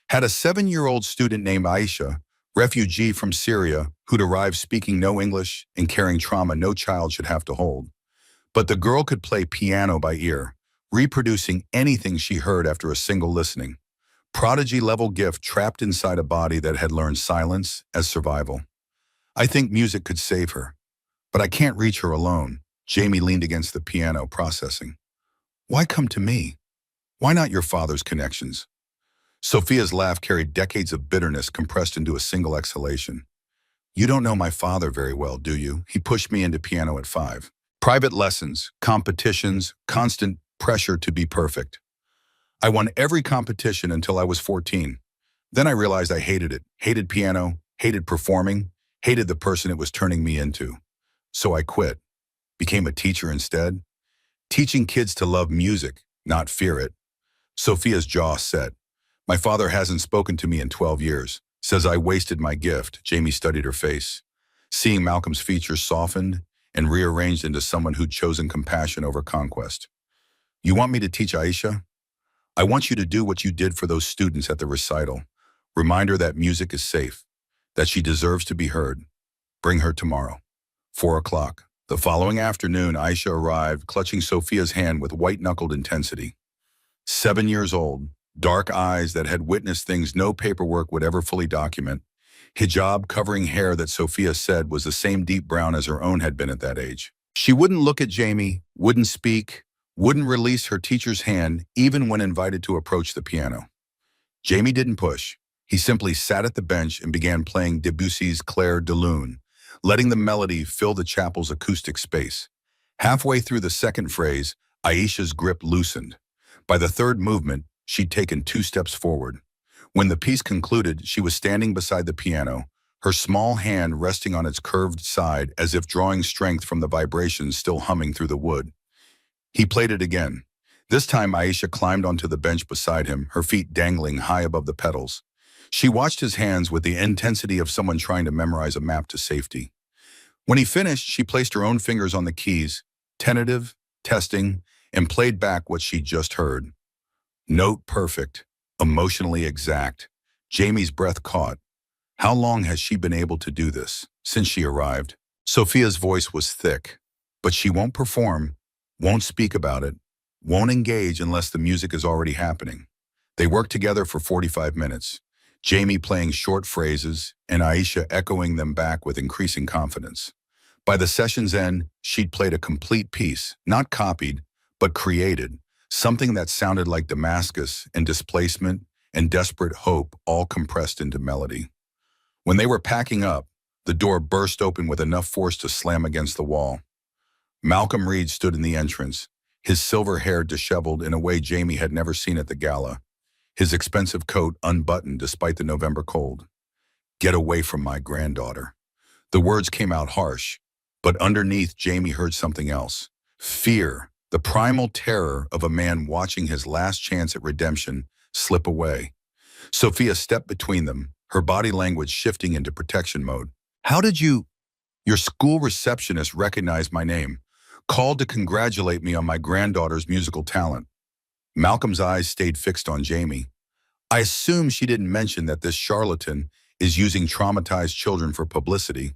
Had a 7-year-old student named Aisha, refugee from Syria, who'd arrived speaking no English and carrying trauma no child should have to hold. But the girl could play piano by ear, reproducing anything she heard after a single listening. Prodigy-level gift trapped inside a body that had learned silence as survival. "I think music could save her, but I can't reach her alone." Jamie leaned against the piano, processing. "Why come to me? Why not your father's connections?" Sophia's laugh carried decades of bitterness compressed into a single exhalation. "You don't know my father very well, do you? He pushed me into piano at 5. Private lessons, competitions, constant pressure to be perfect. I won every competition until I was 14. Then I realized I hated it, hated piano, hated performing, hated the person it was turning me into. So I quit, became a teacher instead, teaching kids to love music, not fear it." Sophia's jaw set. "My father hasn't spoken to me in 12 years. Says I wasted my gift." Jamie studied her face, seeing Malcolm's features softened and rearranged into someone who'd chosen compassion over conquest. "You want me to teach Aisha? I want you to do what you did for those students at the recital. Remind her that music is safe, that she deserves to be heard. Bring her tomorrow." 4 o'clock. The following afternoon, Aisha arrived, clutching Sophia's hand with white-knuckled intensity. 7 years old, dark eyes that had witnessed things no paperwork would ever fully document, hijab covering hair that Sophia said was the same deep brown as her own had been at that age. She wouldn't look at Jamie, wouldn't speak, wouldn't release her teacher's hand even when invited to approach the piano. Jamie didn't push. He simply sat at the bench and began playing Debussy's Clair de Lune, letting the melody fill the chapel's acoustic space. Halfway through the second phrase, Aisha's grip loosened. By the third movement, she'd taken 2 steps forward. When the piece concluded, she was standing beside the piano, her small hand resting on its curved side as if drawing strength from the vibrations still humming through the wood. He played it again. This time Aisha climbed onto the bench beside him, her feet dangling high above the pedals. She watched his hands with the intensity of someone trying to memorize a map to safety. When he finished, she placed her own fingers on the keys, tentative, testing, and played back what she'd just heard. Note perfect, emotionally exact. Jamie's breath caught. How long has she been able to do this? Since she arrived. Sophia's voice was thick, but she won't perform, won't speak about it, won't engage unless the music is already happening. They worked together for 45 minutes, Jamie playing short phrases and Aisha echoing them back with increasing confidence. By the session's end, she'd played a complete piece, not copied, but created, something that sounded like Damascus and displacement and desperate hope all compressed into melody. When they were packing up, the door burst open with enough force to slam against the wall. Malcolm Reed stood in the entrance, his silver hair disheveled in a way Jamie had never seen at the gala, his expensive coat unbuttoned despite the November cold. "Get away from my granddaughter." The words came out harsh, but underneath Jamie heard something else. Fear, the primal terror of a man watching his last chance at redemption slip away. Sophia stepped between them, her body language shifting into protection mode. "How did you—" "Your school receptionist recognized my name, called to congratulate me on my granddaughter's musical talent." Malcolm's eyes stayed fixed on Jamie. "I assume she didn't mention that this charlatan is using traumatized children for publicity."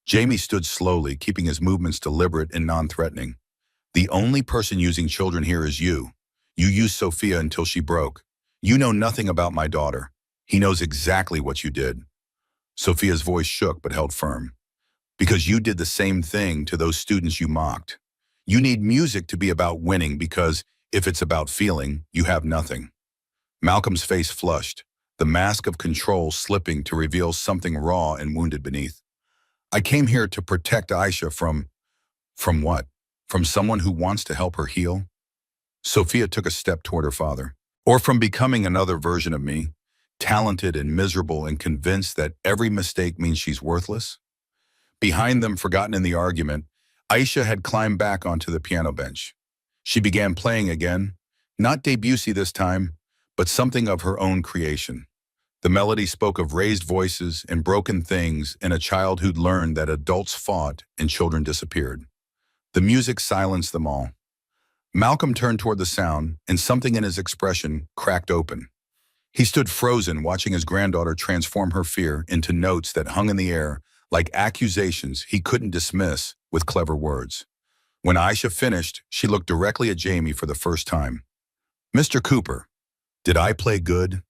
Jamie stood slowly, keeping his movements deliberate and non-threatening. "The only person using children here is you. You used Sophia until she broke. You know nothing about my daughter. He knows exactly what you did." Sophia's voice shook but held firm. "Because you did the same thing to those students you mocked. You need music to be about winning because if it's about feeling, you have nothing." Malcolm's face flushed, the mask of control slipping to reveal something raw and wounded beneath. "I came here to protect Aisha from— From what? From someone who wants to help her heal?" Sophia took a step toward her father. "Or from becoming another version of me, talented and miserable and convinced that every mistake means she's worthless?" Behind them, forgotten in the argument, Aisha had climbed back onto the piano bench. She began playing again, not Debussy this time, but something of her own creation. The melody spoke of raised voices and broken things and a child who'd learned that adults fought and children disappeared. The music silenced them all. Malcolm turned toward the sound, and something in his expression cracked open. He stood frozen, watching his granddaughter transform her fear into notes that hung in the air like accusations he couldn't dismiss with clever words. When Aisha finished, she looked directly at Jamie for the first time. "Mr. Cooper, did I play good?"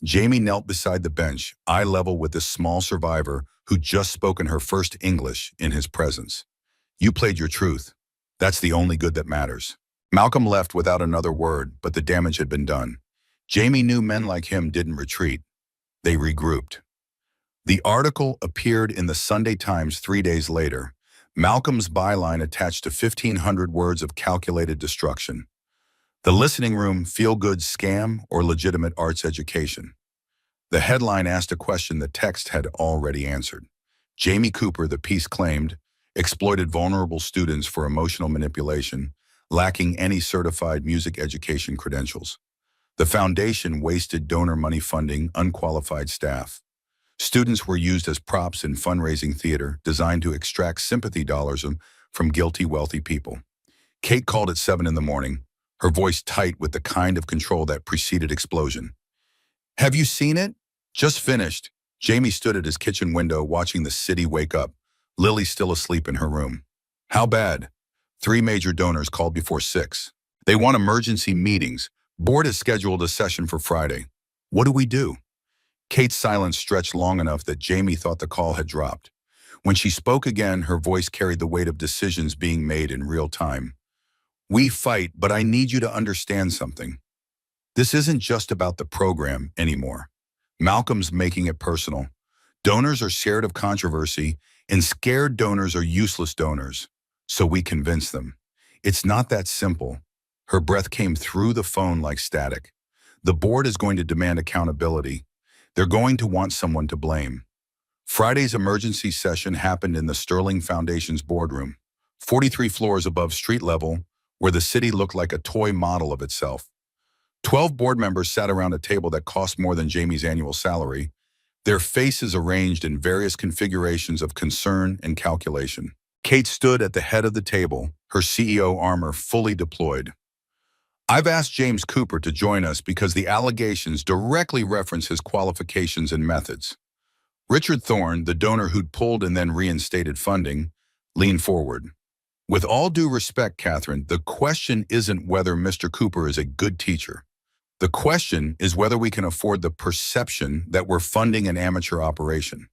Jamie knelt beside the bench, eye level with this small survivor who'd just spoken her first English in his presence. "You played your truth. That's the only good that matters." Malcolm left without another word, but the damage had been done. Jamie knew men like him didn't retreat. They regrouped. The article appeared in the Sunday Times 3 days later, Malcolm's byline attached to 1,500 words of calculated destruction. The listening room, feel-good scam or legitimate arts education? The headline asked a question the text had already answered. Jamie Cooper, the piece claimed, exploited vulnerable students for emotional manipulation, lacking any certified music education credentials. The foundation wasted donor money funding unqualified staff. Students were used as props in fundraising theater designed to extract sympathy dollars from guilty, wealthy people. Kate called at 7 in the morning, her voice tight with the kind of control that preceded explosion. "Have you seen it?" "Just finished." Jamie stood at his kitchen window watching the city wake up, Lily still asleep in her room. "How bad?" 3 major donors called before 6. "They want emergency meetings. Board has scheduled a session for Friday." "What do we do?" Kate's silence stretched long enough that Jamie thought the call had dropped. When she spoke again, her voice carried the weight of decisions being made in real time. "We fight, but I need you to understand something. This isn't just about the program anymore." Malcolm's making it personal. "Donors are scared of controversy, and scared donors are useless donors. So we convince them. It's not that simple." Her breath came through the phone like static. "The board is going to demand accountability. They're going to want someone to blame." Friday's emergency session happened in the Sterling Foundation's boardroom, 43 floors above street level, where the city looked like a toy model of itself. 12 board members sat around a table that cost more than Jamie's annual salary. their faces arranged in various configurations of concern and calculation. Kate stood at the head of the table, her CEO armor fully deployed. I've asked James Cooper to join us because the allegations directly reference his qualifications and methods. Richard Thorne, the donor who'd pulled and then reinstated funding, leaned forward. With all due respect, Catherine, the question isn't whether Mr. Cooper is a good teacher. The question is whether we can afford the perception that we're funding an amateur operation.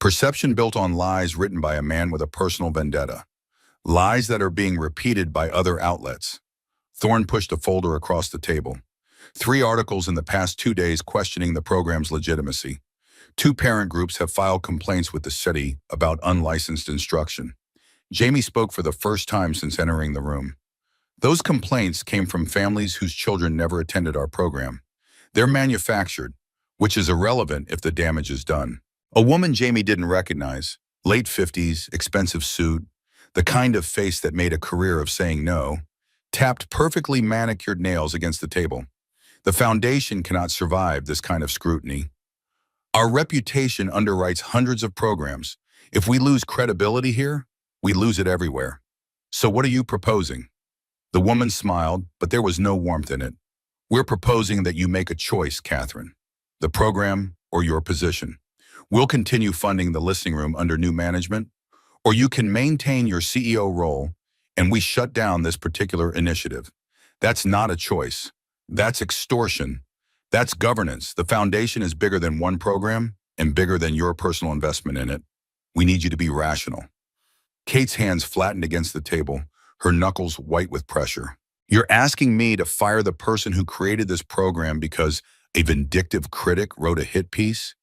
Perception built on lies written by a man with a personal vendetta. Lies that are being repeated by other outlets. Thorne pushed a folder across the table. 3 articles in the past 2 days questioning the program's legitimacy. 2 parent groups have filed complaints with the city about unlicensed instruction. Jamie spoke for the first time since entering the room. Those complaints came from families whose children never attended our program. They're manufactured, which is irrelevant if the damage is done. A woman Jamie didn't recognize, late 50s, expensive suit, the kind of face that made a career of saying no, tapped perfectly manicured nails against the table. The foundation cannot survive this kind of scrutiny. Our reputation underwrites hundreds of programs. If we lose credibility here, we lose it everywhere. So what are you proposing? The woman smiled, but there was no warmth in it. We're proposing that you make a choice, Catherine. The program or your position. We'll continue funding the listening room under new management, or you can maintain your CEO role and we shut down this particular initiative. That's not a choice. That's extortion. That's governance. The foundation is bigger than one program and bigger than your personal investment in it. We need you to be rational. Kate's hands flattened against the table, her knuckles white with pressure. You're asking me to fire the person who created this program because a vindictive critic wrote a hit piece?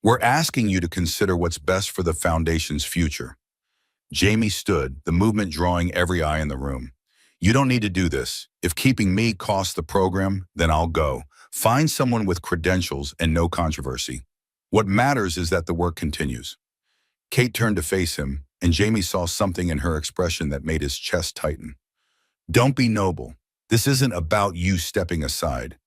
We're asking you to consider what's best for the foundation's future. Jamie stood, the movement drawing every eye in the room. You don't need to do this. If keeping me costs the program, then I'll go. Find someone with credentials and no controversy. What matters is that the work continues. Kate turned to face him, and Jamie saw something in her expression that made his chest tighten. Don't be noble. This isn't about you stepping aside.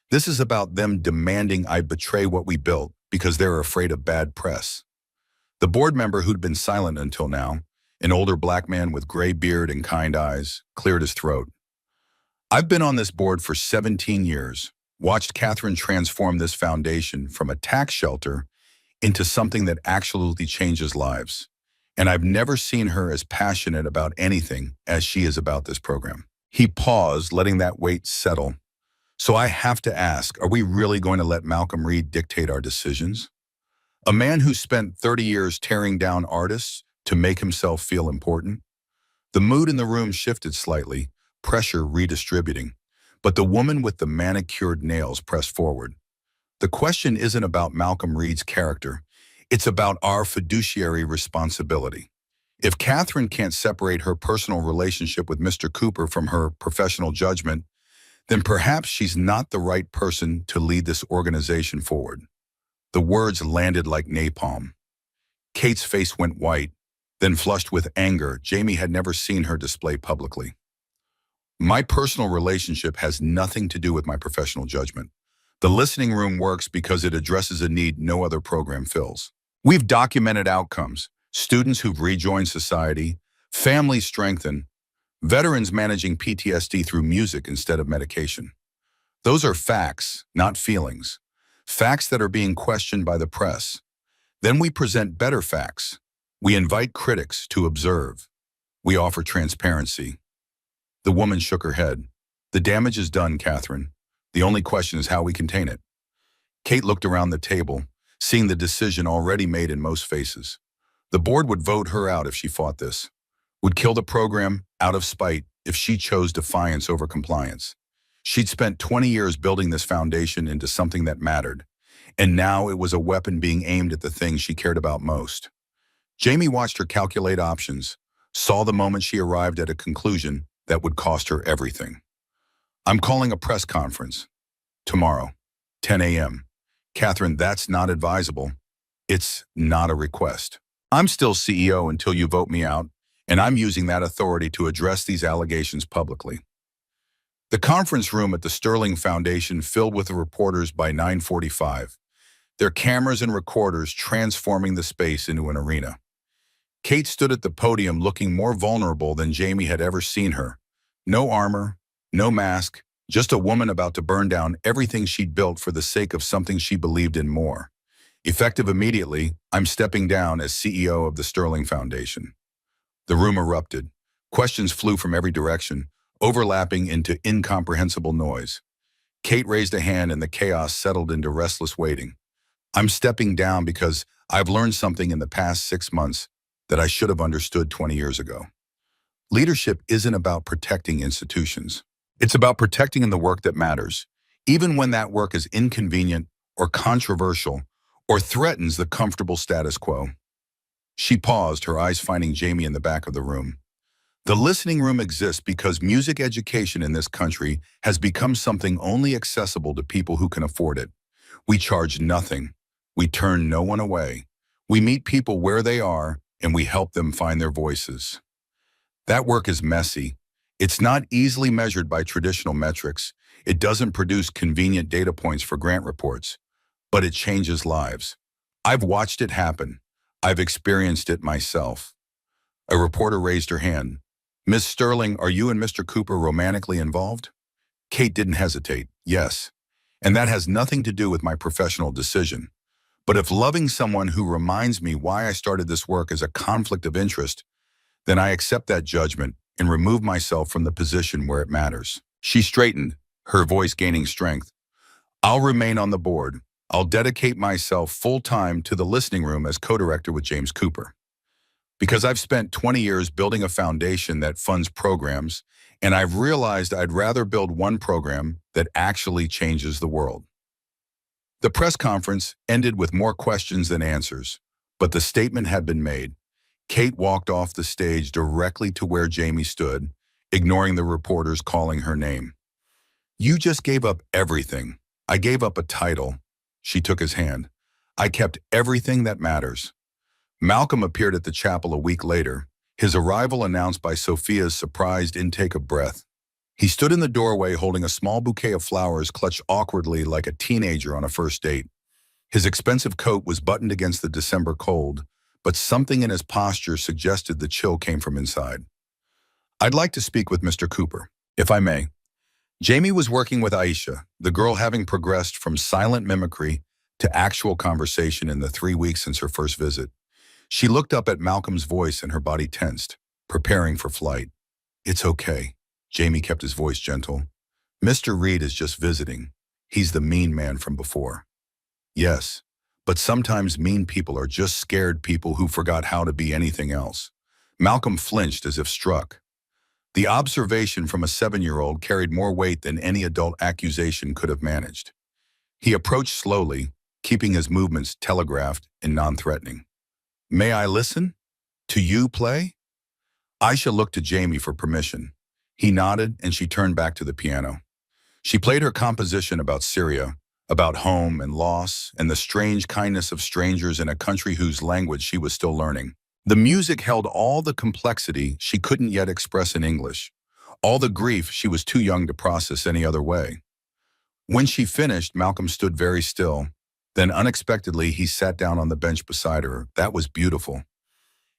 This is about them demanding I betray what we built because they're afraid of bad press. The board member who'd been silent until now, an older black man with gray beard and kind eyes, cleared his throat. I've been on this board for 17 years, watched Catherine transform this foundation from a tax shelter into something that actually changes lives. And I've never seen her as passionate about anything as she is about this program. He paused, letting that weight settle. So I have to ask, are we really going to let Malcolm Reed dictate our decisions? A man who spent 30 years tearing down artists to make himself feel important? The mood in the room shifted slightly, pressure redistributing, but the woman with the manicured nails pressed forward. The question isn't about Malcolm Reed's character. It's about our fiduciary responsibility. If Catherine can't separate her personal relationship with Mr. Cooper from her professional judgment, then perhaps she's not the right person to lead this organization forward. The words landed like napalm. Kate's face went white, then flushed with anger Jamie had never seen her display publicly. My personal relationship has nothing to do with my professional judgment. The listening room works because it addresses a need no other program fills. We've documented outcomes, students who've rejoined society, families strengthened, veterans managing PTSD through music instead of medication. Those are facts, not feelings. Facts that are being questioned by the press. Then we present better facts. We invite critics to observe. We offer transparency. The woman shook her head. The damage is done, Catherine. The only question is how we contain it. Kate looked around the table, seeing the decision already made in most faces. The board would vote her out if she fought this, would kill the program out of spite if she chose defiance over compliance. She'd spent 20 years building this foundation into something that mattered, and now it was a weapon being aimed at the thing she cared about most. Jamie watched her calculate options, saw the moment she arrived at a conclusion that would cost her everything. I'm calling a press conference. Tomorrow, 10 a.m. Catherine, that's not advisable. It's not a request. I'm still CEO until you vote me out, and I'm using that authority to address these allegations publicly. The conference room at the Sterling Foundation filled with the reporters by 9:45. their cameras and recorders transforming the space into an arena. Kate stood at the podium looking more vulnerable than Jamie had ever seen her. No armor, no mask, just a woman about to burn down everything she'd built for the sake of something she believed in more. Effective immediately, I'm stepping down as CEO of the Sterling Foundation. The room erupted. Questions flew from every direction, overlapping into incomprehensible noise. Kate raised a hand and the chaos settled into restless waiting. I'm stepping down because I've learned something in the past 6 months that I should have understood 20 years ago. Leadership isn't about protecting institutions. It's about protecting the work that matters, even when that work is inconvenient or controversial or threatens the comfortable status quo. She paused, her eyes finding Jamie in the back of the room. The listening room exists because music education in this country has become something only accessible to people who can afford it. We charge nothing. We turn no one away. We meet people where they are, and we help them find their voices. That work is messy. It's not easily measured by traditional metrics. It doesn't produce convenient data points for grant reports, but it changes lives. I've watched it happen. I've experienced it myself. A reporter raised her hand. Miss Sterling, are you and Mr. Cooper romantically involved? Kate didn't hesitate. Yes. And that has nothing to do with my professional decision. But if loving someone who reminds me why I started this work is a conflict of interest, then I accept that judgment and remove myself from the position where it matters. She straightened, her voice gaining strength. I'll remain on the board. I'll dedicate myself full-time to the listening room as co-director with James Cooper. Because I've spent 20 years building a foundation that funds programs, and I've realized I'd rather build one program that actually changes the world. The press conference ended with more questions than answers, but the statement had been made. Kate walked off the stage directly to where Jamie stood, ignoring the reporters calling her name. You just gave up everything. I gave up a title. She took his hand. I kept everything that matters. Malcolm appeared at the chapel a week later, his arrival announced by Sophia's surprised intake of breath. He stood in the doorway holding a small bouquet of flowers clutched awkwardly like a teenager on a first date. His expensive coat was buttoned against the December cold, but something in his posture suggested the chill came from inside. I'd like to speak with Mr. Cooper, if I may. Jamie was working with Aisha, the girl having progressed from silent mimicry to actual conversation in the 3 weeks since her first visit. She looked up at Malcolm's voice and her body tensed, preparing for flight. It's okay. Jamie kept his voice gentle. Mr. Reed is just visiting. He's the mean man from before. Yes, but sometimes mean people are just scared people who forgot how to be anything else. Malcolm flinched as if struck. The observation from a 7-year-old carried more weight than any adult accusation could have managed. He approached slowly, keeping his movements telegraphed and non-threatening. May I listen? To you play? Aisha looked to Jamie for permission. He nodded and she turned back to the piano. She played her composition about Syria, about home and loss, and the strange kindness of strangers in a country whose language she was still learning. The music held all the complexity she couldn't yet express in English, all the grief she was too young to process any other way. When she finished, Malcolm stood very still. Then unexpectedly, he sat down on the bench beside her. That was beautiful.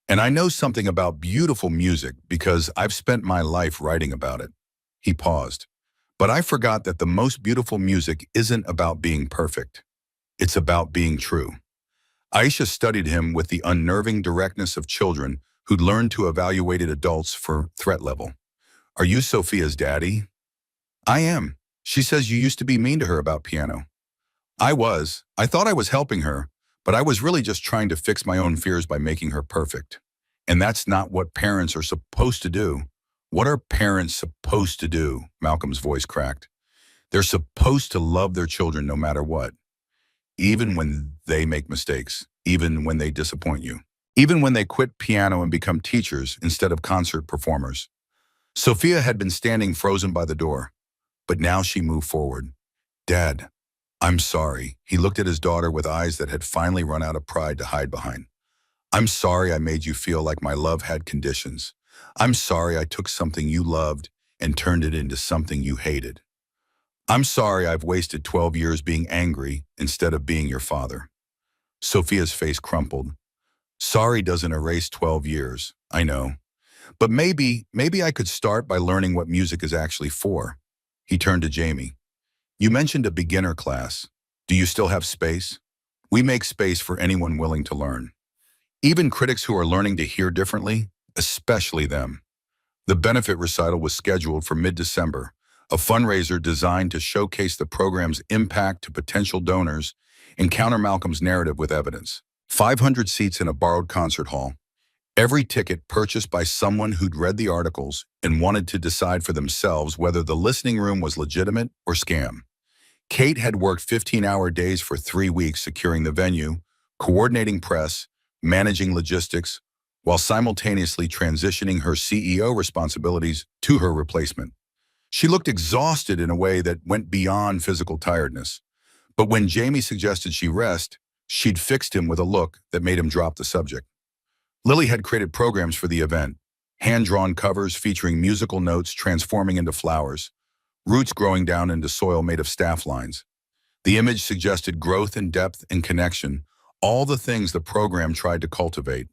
And I know something about beautiful music because I've spent my life writing about it. He paused. But I forgot that the most beautiful music isn't about being perfect. It's about being true. Aisha studied him with the unnerving directness of children who'd learned to evaluate adults for threat level. Are you Sophia's daddy? I am. She says you used to be mean to her about piano. I was. I thought I was helping her, but I was really just trying to fix my own fears by making her perfect. And that's not what parents are supposed to do. What are parents supposed to do? Malcolm's voice cracked. They're supposed to love their children no matter what. Even when they make mistakes, even when they disappoint you, even when they quit piano and become teachers instead of concert performers. Sophia had been standing frozen by the door, but now she moved forward. Dad, I'm sorry. He looked at his daughter with eyes that had finally run out of pride to hide behind. I'm sorry I made you feel like my love had conditions. I'm sorry I took something you loved and turned it into something you hated. I'm sorry I've wasted 12 years being angry instead of being your father. Sophia's face crumpled. Sorry doesn't erase 12 years, I know. But maybe I could start by learning what music is actually for. He turned to Jamie. You mentioned a beginner class. Do you still have space? We make space for anyone willing to learn. Even critics who are learning to hear differently, especially them. The benefit recital was scheduled for mid-December, a fundraiser designed to showcase the program's impact to potential donors and counter Malcolm's narrative with evidence. 500 seats in a borrowed concert hall. Every ticket purchased by someone who'd read the articles and wanted to decide for themselves whether the listening room was legitimate or scam. Kate had worked 15-hour days for 3 weeks securing the venue, coordinating press, managing logistics, while simultaneously transitioning her CEO responsibilities to her replacement. She looked exhausted in a way that went beyond physical tiredness. But when Jamie suggested she rest, she'd fixed him with a look that made him drop the subject. Lily had created programs for the event, hand-drawn covers featuring musical notes transforming into flowers, roots growing down into soil made of staff lines. The image suggested growth and depth and connection, all the things the program tried to cultivate.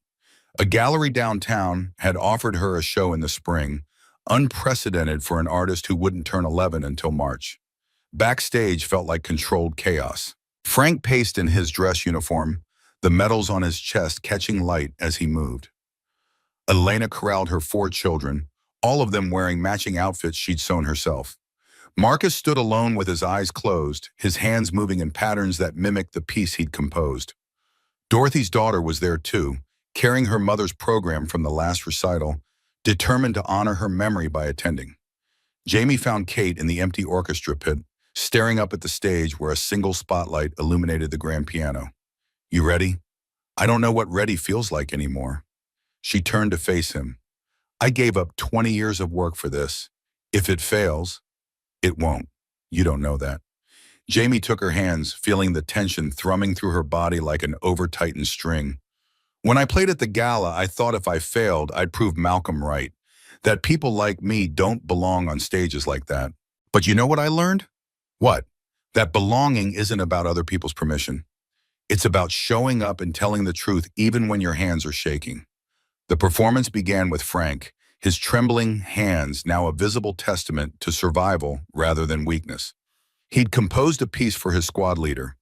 A gallery downtown had offered her a show in the spring, unprecedented for an artist who wouldn't turn 11 until March. Backstage felt like controlled chaos. Frank paced in his dress uniform, the medals on his chest catching light as he moved. Elena corralled her 4 children, all of them wearing matching outfits she'd sewn herself. Marcus stood alone with his eyes closed, his hands moving in patterns that mimicked the piece he'd composed. Dorothy's daughter was there too, carrying her mother's program from the last recital, determined to honor her memory by attending. Jamie found Kate in the empty orchestra pit, staring up at the stage where a single spotlight illuminated the grand piano. You ready? I don't know what ready feels like anymore. She turned to face him. I gave up 20 years of work for this. If it fails, it won't. You don't know that. Jamie took her hands, feeling the tension thrumming through her body like an over-tightened string. When I played at the gala, I thought if I failed, I'd prove Malcolm right. That people like me don't belong on stages like that. But you know what I learned? What? That belonging isn't about other people's permission. It's about showing up and telling the truth even when your hands are shaking. The performance began with Frank, his trembling hands now a visible testament to survival rather than weakness. He'd composed a piece for his squad leader,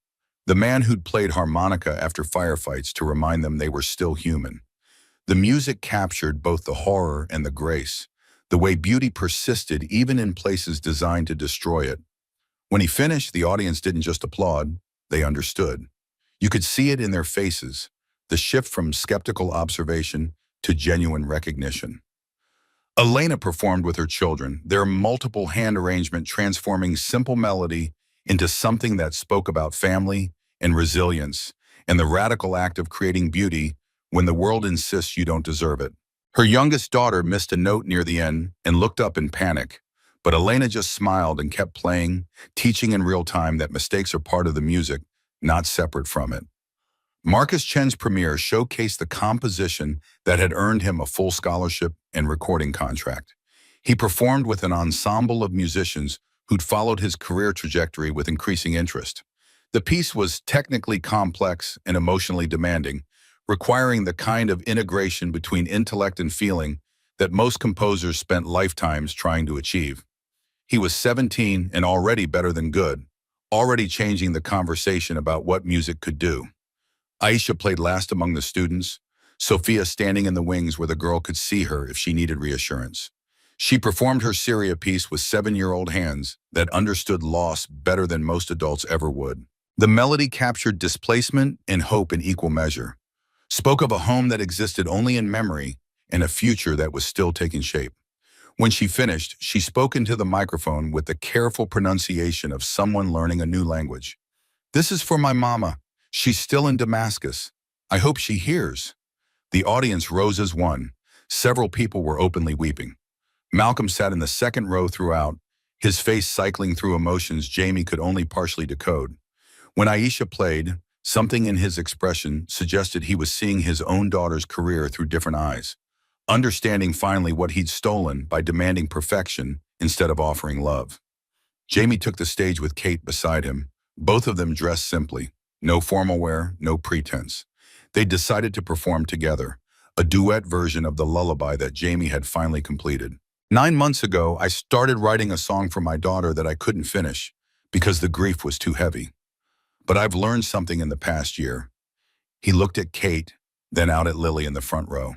the man who'd played harmonica after firefights to remind them they were still human. The music captured both the horror and the grace, the way beauty persisted even in places designed to destroy it. When he finished, the audience didn't just applaud, they understood. You could see it in their faces, the shift from skeptical observation to genuine recognition. Elena performed with her children, their multiple hand arrangement transforming simple melody into something that spoke about family and resilience and the radical act of creating beauty when the world insists you don't deserve it. Her youngest daughter missed a note near the end and looked up in panic, but Elena just smiled and kept playing, teaching in real time that mistakes are part of the music, not separate from it. Marcus Chen's premiere showcased the composition that had earned him a full scholarship and recording contract. He performed with an ensemble of musicians who'd followed his career trajectory with increasing interest. The piece was technically complex and emotionally demanding, requiring the kind of integration between intellect and feeling that most composers spent lifetimes trying to achieve. He was 17 and already better than good, already changing the conversation about what music could do. Aisha played last among the students, Sophia standing in the wings where the girl could see her if she needed reassurance. She performed her Syria piece with 7-year-old hands that understood loss better than most adults ever would. The melody captured displacement and hope in equal measure, spoke of a home that existed only in memory and a future that was still taking shape. When she finished, she spoke into the microphone with the careful pronunciation of someone learning a new language. This is for my mama. She's still in Damascus. I hope she hears. The audience rose as one. Several people were openly weeping. Malcolm sat in the second row throughout, his face cycling through emotions Jamie could only partially decode. When Aisha played, something in his expression suggested he was seeing his own daughter's career through different eyes, understanding finally what he'd stolen by demanding perfection instead of offering love. Jamie took the stage with Kate beside him, both of them dressed simply. No formal wear, no pretense. They decided to perform together, a duet version of the lullaby that Jamie had finally completed. 9 months ago, I started writing a song for my daughter that I couldn't finish because the grief was too heavy. But I've learned something in the past year. He looked at Kate, then out at Lily in the front row.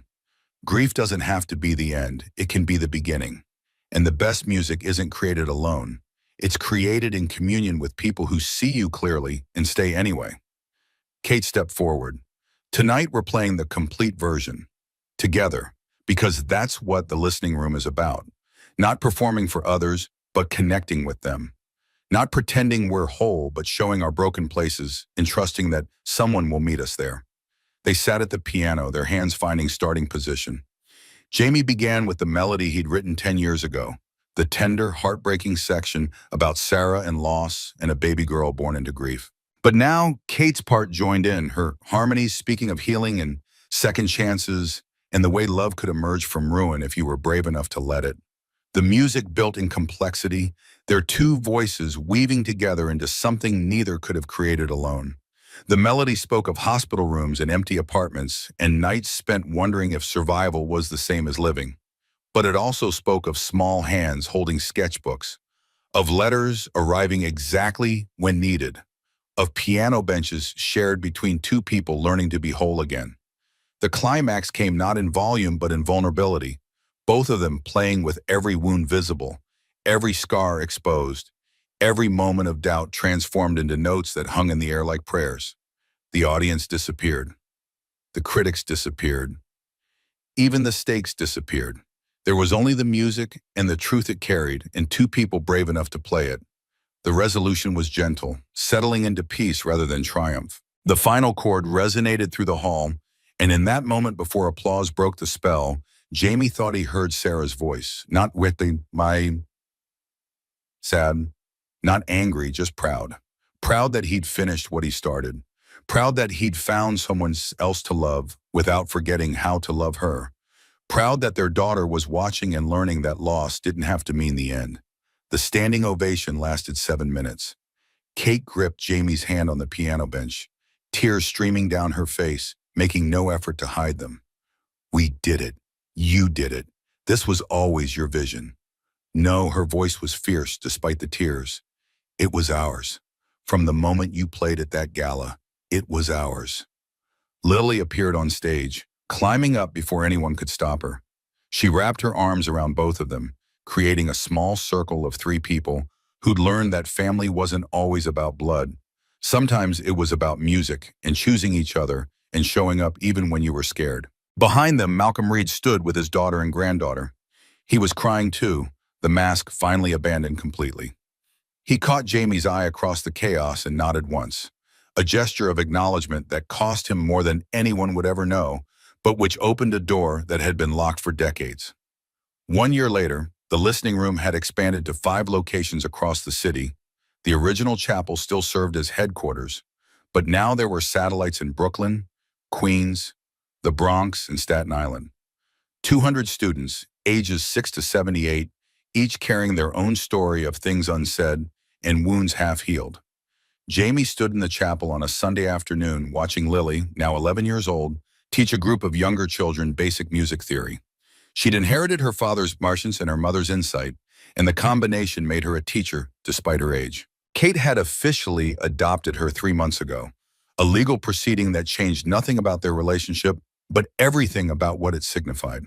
Grief doesn't have to be the end, it can be the beginning. And the best music isn't created alone. It's created in communion with people who see you clearly and stay anyway. Kate stepped forward. Tonight we're playing the complete version, together, because that's what the listening room is about. Not performing for others, but connecting with them. Not pretending we're whole, but showing our broken places and trusting that someone will meet us there. They sat at the piano, their hands finding starting position. Jamie began with the melody he'd written 10 years ago, the tender, heartbreaking section about Sarah and loss and a baby girl born into grief. But now Kate's part joined in, her harmonies speaking of healing and second chances and the way love could emerge from ruin if you were brave enough to let it. The music built in complexity, their two voices weaving together into something neither could have created alone. The melody spoke of hospital rooms and empty apartments and nights spent wondering if survival was the same as living. But it also spoke of small hands holding sketchbooks, of letters arriving exactly when needed, of piano benches shared between two people learning to be whole again. The climax came not in volume but in vulnerability, both of them playing with every wound visible, every scar exposed, every moment of doubt transformed into notes that hung in the air like prayers. The audience disappeared. The critics disappeared. Even the stakes disappeared. There was only the music and the truth it carried, and two people brave enough to play it. The resolution was gentle, settling into peace rather than triumph. The final chord resonated through the hall, and in that moment before applause broke the spell, Jamie thought he heard Sarah's voice, not sad, not angry, just proud. Proud that he'd finished what he started. Proud that he'd found someone else to love without forgetting how to love her. Proud that their daughter was watching and learning that loss didn't have to mean the end. The standing ovation lasted 7 minutes. Kate gripped Jamie's hand on the piano bench, tears streaming down her face, making no effort to hide them. "We did it. You did it. This was always your vision." No, her voice was fierce despite the tears. "It was ours. From the moment you played at that gala, it was ours." Lily appeared on stage, climbing up before anyone could stop her. She wrapped her arms around both of them, creating a small circle of 3 people who'd learned that family wasn't always about blood. Sometimes it was about music and choosing each other and showing up even when you were scared. Behind them, Malcolm Reed stood with his daughter and granddaughter. He was crying too, the mask finally abandoned completely. He caught Jamie's eye across the chaos and nodded once, a gesture of acknowledgement that cost him more than anyone would ever know, but which opened a door that had been locked for decades. 1 year later, the listening room had expanded to 5 locations across the city. The original chapel still served as headquarters, but now there were satellites in Brooklyn, Queens, the Bronx, and Staten Island. 200 students, ages 6 to 78, each carrying their own story of things unsaid and wounds half healed. Jamie stood in the chapel on a Sunday afternoon watching Lily, now 11 years old, teach a group of younger children basic music theory. She'd inherited her father's prescience and her mother's insight, and the combination made her a teacher despite her age. Kate had officially adopted her 3 months ago, a legal proceeding that changed nothing about their relationship, but everything about what it signified.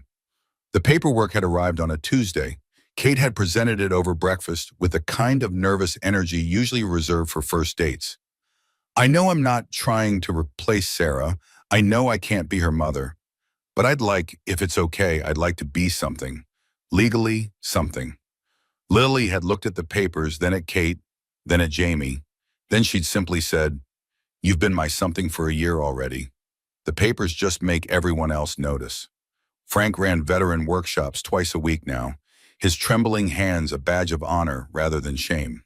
The paperwork had arrived on a Tuesday. Kate had presented it over breakfast with the kind of nervous energy usually reserved for first dates. "I know I'm not trying to replace Sarah. I know I can't be her mother. But if it's okay, I'd like to be something. Legally, something." Lily had looked at the papers, then at Kate, then at Jamie. Then she'd simply said, "You've been my something for a year already. The papers just make everyone else notice." Frank ran veteran workshops twice a week now, his trembling hands a badge of honor rather than shame.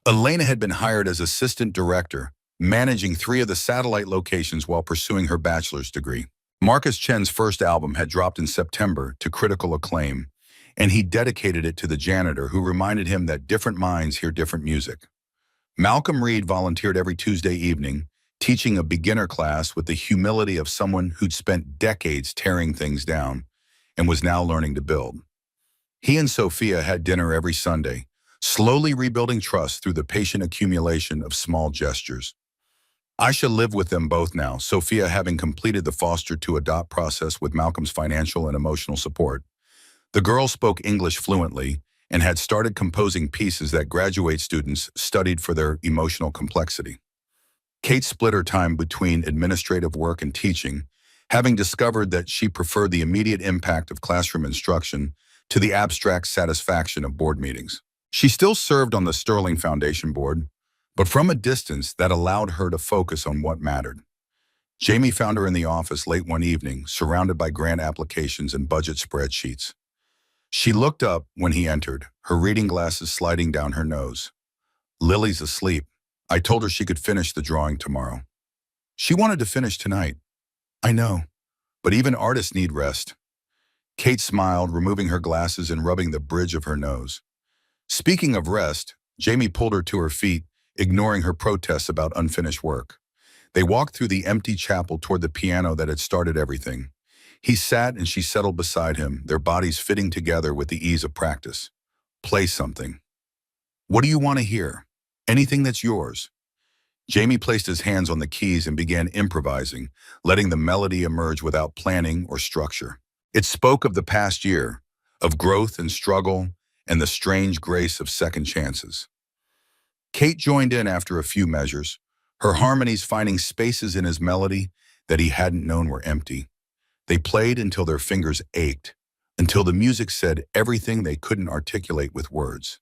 Elena had been hired as assistant director, managing 3 of the satellite locations while pursuing her bachelor's degree. Marcus Chen's first album had dropped in September to critical acclaim, and he dedicated it to the janitor, who reminded him that different minds hear different music. Malcolm Reed volunteered every Tuesday evening, teaching a beginner class with the humility of someone who'd spent decades tearing things down and was now learning to build. He and Sophia had dinner every Sunday, slowly rebuilding trust through the patient accumulation of small gestures. Aisha lived with them both now, Sophia having completed the foster-to-adopt process with Malcolm's financial and emotional support. The girl spoke English fluently and had started composing pieces that graduate students studied for their emotional complexity. Kate split her time between administrative work and teaching, having discovered that she preferred the immediate impact of classroom instruction to the abstract satisfaction of board meetings. She still served on the Sterling Foundation board, but from a distance that allowed her to focus on what mattered. Jamie found her in the office late one evening, surrounded by grant applications and budget spreadsheets. She looked up when he entered, her reading glasses sliding down her nose. "Lily's asleep. I told her she could finish the drawing tomorrow." "She wanted to finish tonight." "I know, but even artists need rest." Kate smiled, removing her glasses and rubbing the bridge of her nose. Speaking of rest, Jamie pulled her to her feet, ignoring her protests about unfinished work. They walked through the empty chapel toward the piano that had started everything. He sat and she settled beside him, their bodies fitting together with the ease of practice. "Play something." "What do you want to hear?" "Anything that's yours." Jamie placed his hands on the keys and began improvising, letting the melody emerge without planning or structure. It spoke of the past year, of growth and struggle, and the strange grace of second chances. Kate joined in after a few measures, her harmonies finding spaces in his melody that he hadn't known were empty. They played until their fingers ached, until the music said everything they couldn't articulate with words.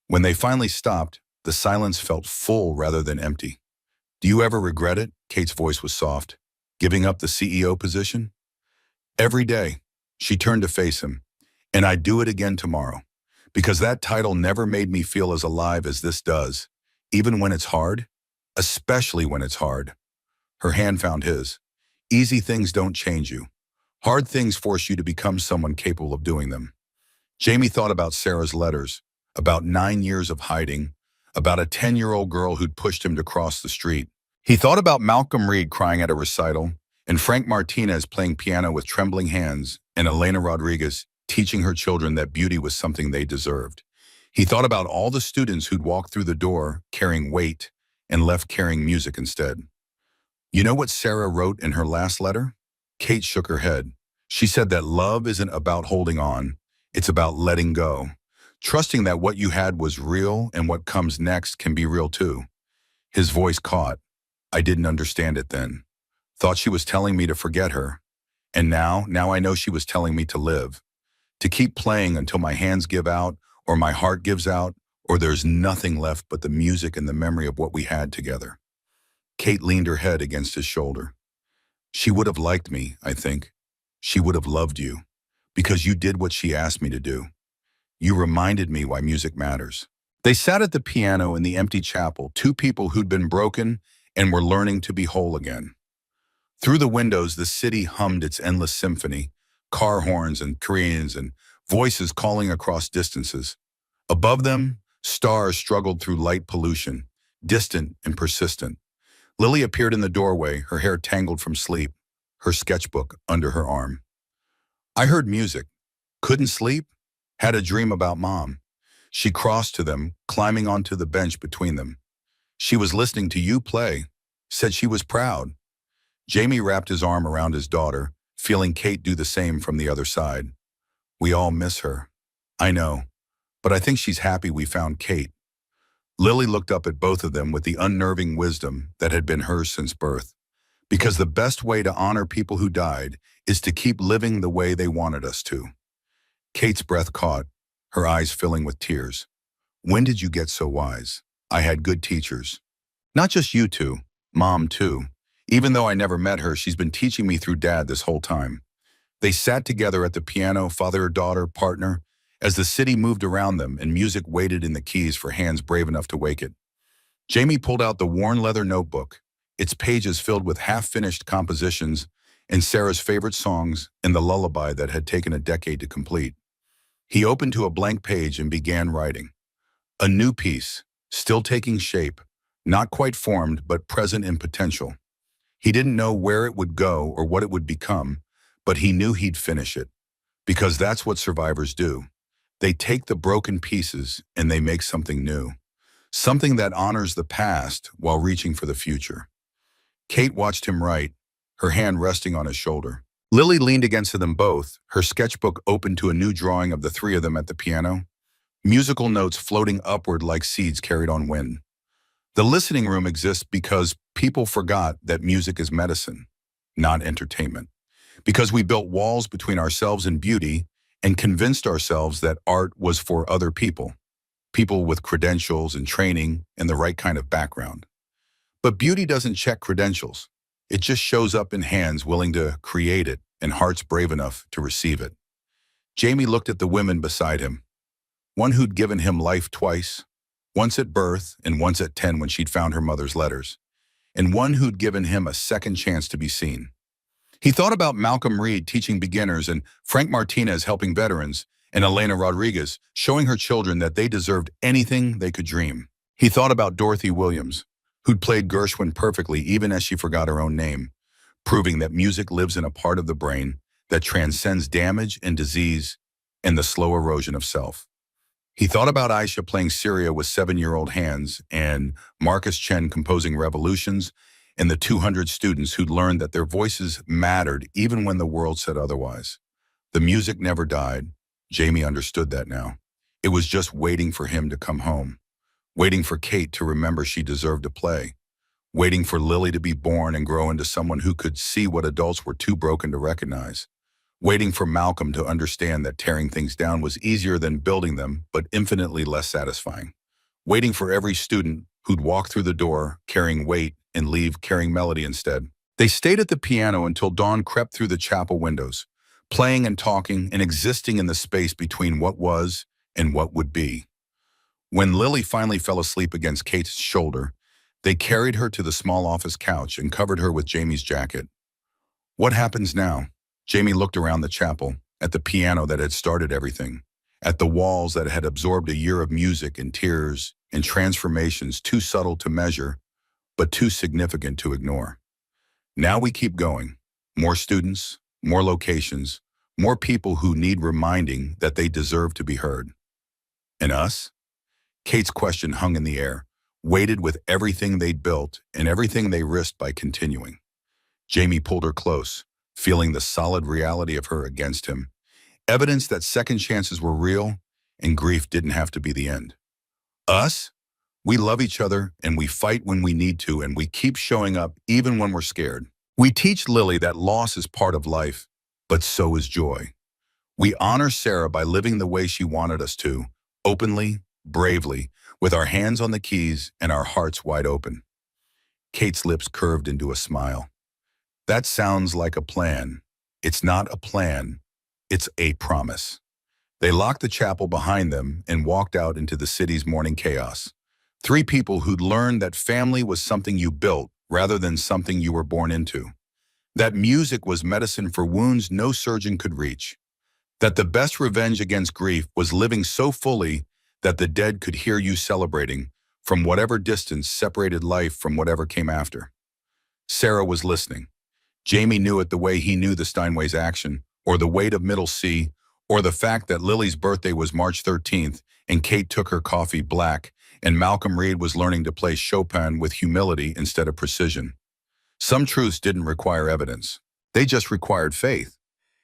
When they finally stopped, the silence felt full rather than empty. "Do you ever regret it?" Kate's voice was soft. "Giving up the CEO position?" "Every day." She turned to face him. "And I'd do it again tomorrow. Because that title never made me feel as alive as this does, even when it's hard, especially when it's hard." Her hand found his. "Easy things don't change you. Hard things force you to become someone capable of doing them." Jamie thought about Sarah's letters, about 9 years of hiding, about a 10-year-old girl who'd pushed him to cross the street. He thought about Malcolm Reed crying at a recital, and Frank Martinez playing piano with trembling hands, and Elena Rodriguez teaching her children that beauty was something they deserved. He thought about all the students who'd walked through the door carrying weight and left carrying music instead. "You know what Sarah wrote in her last letter?" Kate shook her head. She said that love isn't about holding on, it's about letting go, trusting that what you had was real and what comes next can be real too. His voice caught. "I didn't understand it then. Thought she was telling me to forget her. And now I know she was telling me to live. To keep playing until my hands give out, or my heart gives out, or there's nothing left but the music and the memory of what we had together." Kate leaned her head against his shoulder. "She would have liked me, I think. She would have loved you, because you did what she asked me to do. You reminded me why music matters." They sat at the piano in the empty chapel, two people who'd been broken and were learning to be whole again. Through the windows, the city hummed its endless symphony, car horns and Koreans and voices calling across distances. Above them, stars struggled through light pollution, distant and persistent. Lily appeared in the doorway, her hair tangled from sleep, her sketchbook under her arm. "I heard music. Couldn't sleep. Had a dream about Mom." She crossed to them, climbing onto the bench between them. "She was listening to you play. Said she was proud." Jamie wrapped his arm around his daughter, feeling Kate do the same from the other side. "We all miss her." "I know, but I think she's happy we found Kate." Lily looked up at both of them with the unnerving wisdom that had been hers since birth. Because the best way to honor people who died is to keep living the way they wanted us to. Kate's breath caught, her eyes filling with tears. "When did you get so wise?" "I had good teachers. Not just you two, Mom too. Even though I never met her, she's been teaching me through Dad this whole time." They sat together at the piano, father-daughter, partner, as the city moved around them and music waited in the keys for hands brave enough to wake it. Jamie pulled out the worn leather notebook, its pages filled with half-finished compositions and Sarah's favorite songs and the lullaby that had taken a decade to complete. He opened to a blank page and began writing. A new piece, still taking shape, not quite formed but present in potential. He didn't know where it would go or what it would become, but he knew he'd finish it. Because that's what survivors do. They take the broken pieces and they make something new. Something that honors the past while reaching for the future. Kate watched him write, her hand resting on his shoulder. Lily leaned against them both, her sketchbook open to a new drawing of the three of them at the piano, musical notes floating upward like seeds carried on wind. The listening room exists because people forgot that music is medicine, not entertainment. Because we built walls between ourselves and beauty and convinced ourselves that art was for other people, people with credentials and training and the right kind of background. But beauty doesn't check credentials. It just shows up in hands willing to create it and hearts brave enough to receive it. Jamie looked at the women beside him, one who'd given him life twice, once at birth and once at 10 when she'd found her mother's letters, and one who'd given him a second chance to be seen. He thought about Malcolm Reed teaching beginners and Frank Martinez helping veterans and Elena Rodriguez showing her children that they deserved anything they could dream. He thought about Dorothy Williams, who'd played Gershwin perfectly even as she forgot her own name, proving that music lives in a part of the brain that transcends damage and disease and the slow erosion of self. He thought about Aisha playing Syria with 7-year-old hands and Marcus Chen composing revolutions and the 200 students who'd learned that their voices mattered even when the world said otherwise. The music never died. Jamie understood that now. It was just waiting for him to come home, waiting for Kate to remember she deserved to play, waiting for Lily to be born and grow into someone who could see what adults were too broken to recognize, waiting for Malcolm to understand that tearing things down was easier than building them, but infinitely less satisfying, waiting for every student who'd walk through the door carrying weight and leave carrying melody instead. They stayed at the piano until dawn crept through the chapel windows, playing and talking and existing in the space between what was and what would be. When Lily finally fell asleep against Kate's shoulder, they carried her to the small office couch and covered her with Jamie's jacket. What happens now? Jamie looked around the chapel, at the piano that had started everything, at the walls that had absorbed a year of music and tears and transformations too subtle to measure, but too significant to ignore. Now we keep going. More students, more locations, more people who need reminding that they deserve to be heard. And us? Kate's question hung in the air, weighted with everything they'd built and everything they risked by continuing. Jamie pulled her close, feeling the solid reality of her against him, evidence that second chances were real and grief didn't have to be the end. Us? We love each other and we fight when we need to and we keep showing up even when we're scared. We teach Lily that loss is part of life, but so is joy. We honor Sarah by living the way she wanted us to, openly, bravely, with our hands on the keys and our hearts wide open. Kate's lips curved into a smile. That sounds like a plan. It's not a plan. It's a promise. They locked the chapel behind them and walked out into the city's morning chaos. Three people who'd learned that family was something you built rather than something you were born into. That music was medicine for wounds no surgeon could reach. That the best revenge against grief was living so fully that the dead could hear you celebrating from whatever distance separated life from whatever came after. Sarah was listening. Jamie knew it the way he knew the Steinway's action, or the weight of middle C, or the fact that Lily's birthday was March 13th and Kate took her coffee black, and Malcolm Reed was learning to play Chopin with humility instead of precision. Some truths didn't require evidence. They just required faith.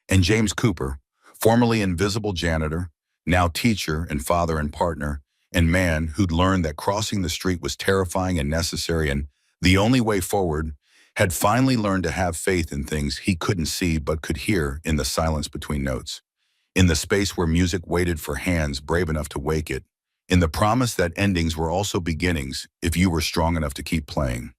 And James Cooper, formerly invisible janitor, now teacher and father and partner, and man who'd learned that crossing the street was terrifying and necessary and the only way forward, had finally learned to have faith in things he couldn't see but could hear in the silence between notes, in the space where music waited for hands brave enough to wake it, in the promise that endings were also beginnings if you were strong enough to keep playing.